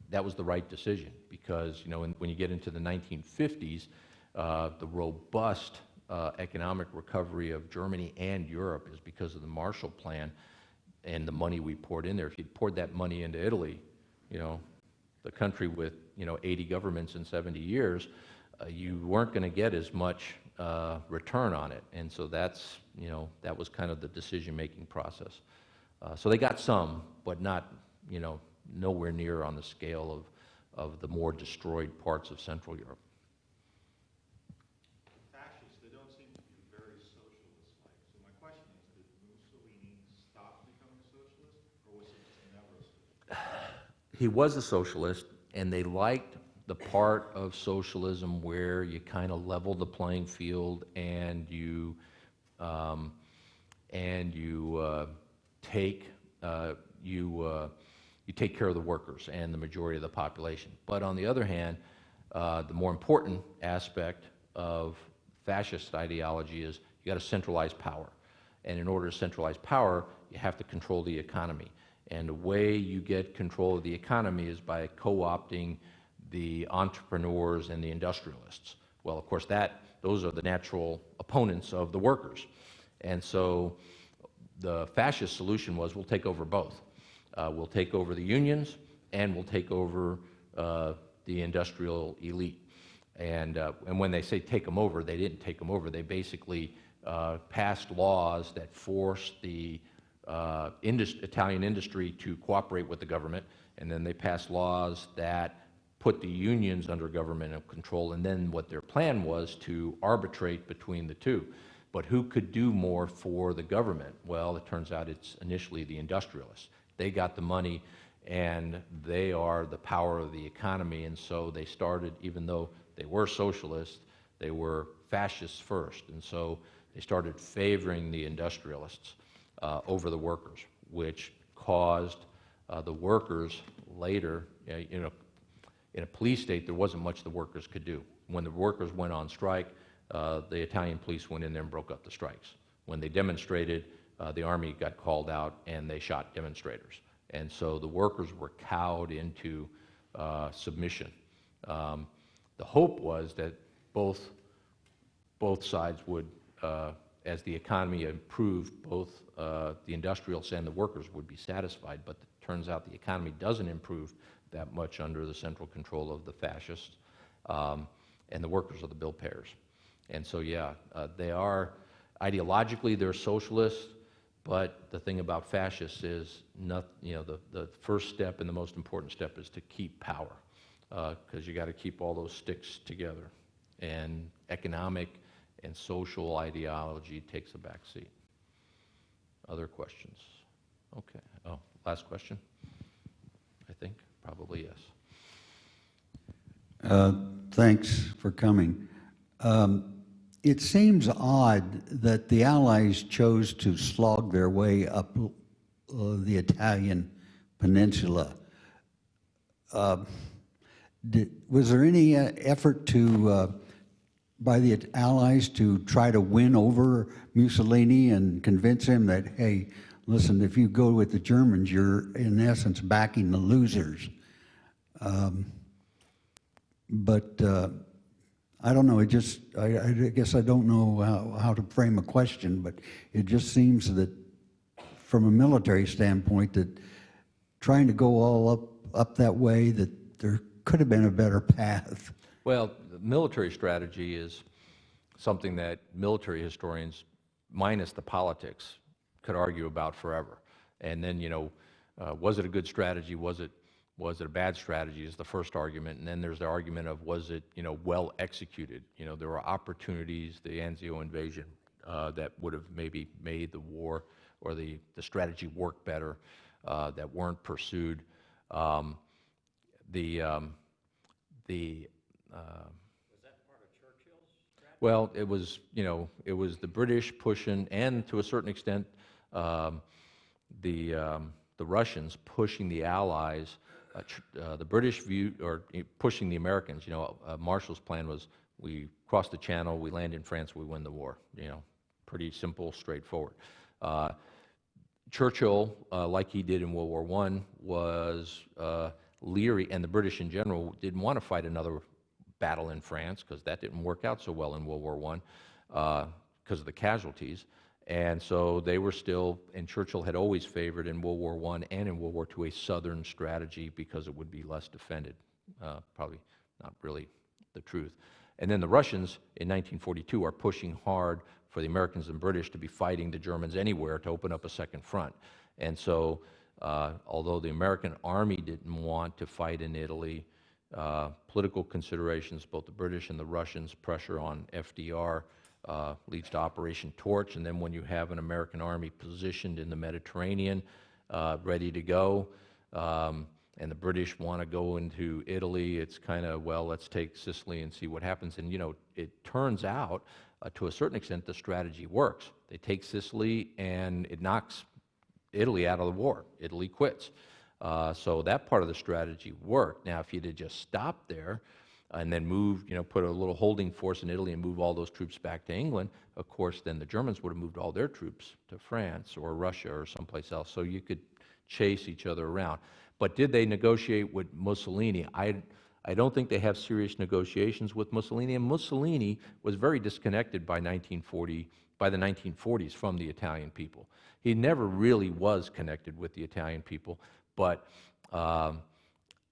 that was the right decision, because, when you get into the 1950s, the robust economic recovery of Germany and Europe is because of the Marshall Plan and the money we poured in there. If you'd poured that money into Italy, the country with, 80 governments in 70 years, you weren't going to get as much return on it. And so that's, that was kind of the decision-making process. So they got some, but not, nowhere near on the scale of the more destroyed parts of Central Europe. Fascists, they don't seem to be very socialist-like. So my question is, did Mussolini stop becoming a socialist, or was he just never a socialist? He was a socialist, and they liked the part of socialism where you kind of level the playing field and you take care of the workers and the majority of the population. But on the other hand, the more important aspect of fascist ideology is you got to centralize power. And in order to centralize power, you have to control the economy. And the way you get control of the economy is by co-opting the entrepreneurs and the industrialists. Well, of course, those are the natural opponents of the workers. And so the fascist solution was, we'll take over both. We'll take over the unions, and we'll take over the industrial elite. And when they say take them over, they didn't take them over. They basically passed laws that forced the Italian industry to cooperate with the government, and then they passed laws that put the unions under governmental control, and then what their plan was to arbitrate between the two. But who could do more for the government? Well, it turns out it's initially the industrialists. They got the money, and they are the power of the economy, and so they started, even though they were socialists, they were fascists first, and so they started favoring the industrialists over the workers, which caused the workers later, in a police state, there wasn't much the workers could do. When the workers went on strike, the Italian police went in there and broke up the strikes. When they demonstrated, the army got called out and they shot demonstrators. And so the workers were cowed into submission. The hope was that both sides would, as the economy improved, both the industrialists and the workers would be satisfied, but it turns out the economy doesn't improve that much under the central control of the fascists, and the workers are the bill payers. And so, yeah, they are, ideologically, they're socialists, but the thing about fascists is, the first step and the most important step is to keep power, because you got to keep all those sticks together. And economic and social ideology takes a back seat. Other questions? Okay. Oh, last question? I think, probably yes. Thanks for coming. It seems odd that the Allies chose to slog their way up the Italian peninsula. Was there any effort by the Allies to try to win over Mussolini and convince him that, hey, listen, if you go with the Germans, you're in essence backing the losers? But I don't know, I guess I don't know how to frame a question, but it just seems that from a military standpoint that trying to go all up that way, that there could have been a better path. Well, the military strategy is something that military historians, minus the politics, could argue about forever. And then, was it a good strategy? Was it a bad strategy is the first argument. And then there's the argument of, was it, well executed? There were opportunities, the Anzio invasion, that would have maybe made the war or the strategy work better, that weren't pursued. Was that part of Churchill's strategy? Well, it was, it was the British pushing, and to a certain extent, the Russians pushing the Allies. The British view, or pushing the Americans. Marshall's plan was: we cross the Channel, we land in France, we win the war. Pretty simple, straightforward. Churchill, like he did in World War I, was leery, and the British in general didn't want to fight another battle in France because that didn't work out so well in World War I because of the casualties. And so they were still, and Churchill had always favored in World War I and in World War II a southern strategy because it would be less defended. Probably not really the truth. And then the Russians in 1942 are pushing hard for the Americans and British to be fighting the Germans anywhere to open up a second front. And so although the American army didn't want to fight in Italy, political considerations, both the British and the Russians, pressure on FDR, leads to Operation Torch, and then when you have an American army positioned in the Mediterranean, ready to go, and the British want to go into Italy, it's kind of, well, let's take Sicily and see what happens. And it turns out, to a certain extent, the strategy works. They take Sicily, and it knocks Italy out of the war. Italy quits. So that part of the strategy worked. Now, if you'd have just stopped there, and then move, put a little holding force in Italy and move all those troops back to England, of course, then the Germans would have moved all their troops to France or Russia or someplace else. So you could chase each other around. But did they negotiate with Mussolini? I don't think they have serious negotiations with Mussolini. And Mussolini was very disconnected by the 1940s from the Italian people. He never really was connected with the Italian people. But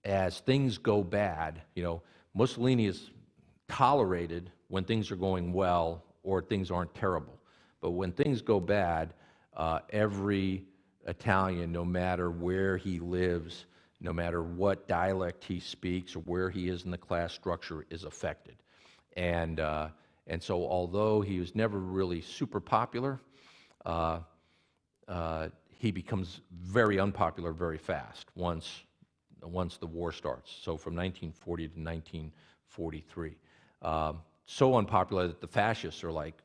as things go bad, Mussolini is tolerated when things are going well or things aren't terrible. But when things go bad, every Italian, no matter where he lives, no matter what dialect he speaks or where he is in the class structure, is affected. And so although he was never really super popular, he becomes very unpopular very fast once the war starts. So from 1940 to 1943. So unpopular that the fascists are like,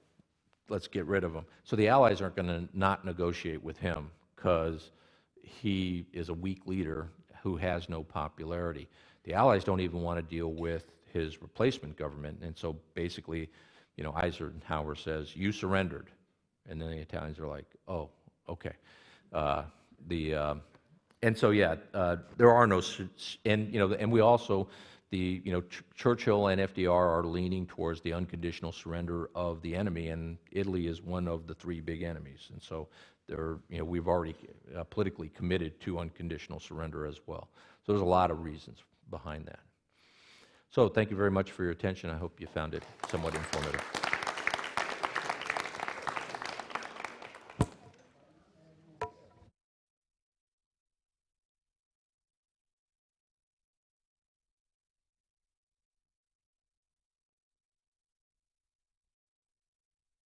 let's get rid of him. So the Allies aren't going to not negotiate with him because he is a weak leader who has no popularity. The Allies don't even want to deal with his replacement government. And so basically, Eisenhower says, you surrendered. And then the Italians are like, oh, okay. And so, yeah, there are no, and we also, Churchill and FDR are leaning towards the unconditional surrender of the enemy, and Italy is one of the three big enemies. And so, we've already politically committed to unconditional surrender as well. So there's a lot of reasons behind that. So thank you very much for your attention. I hope you found it somewhat informative.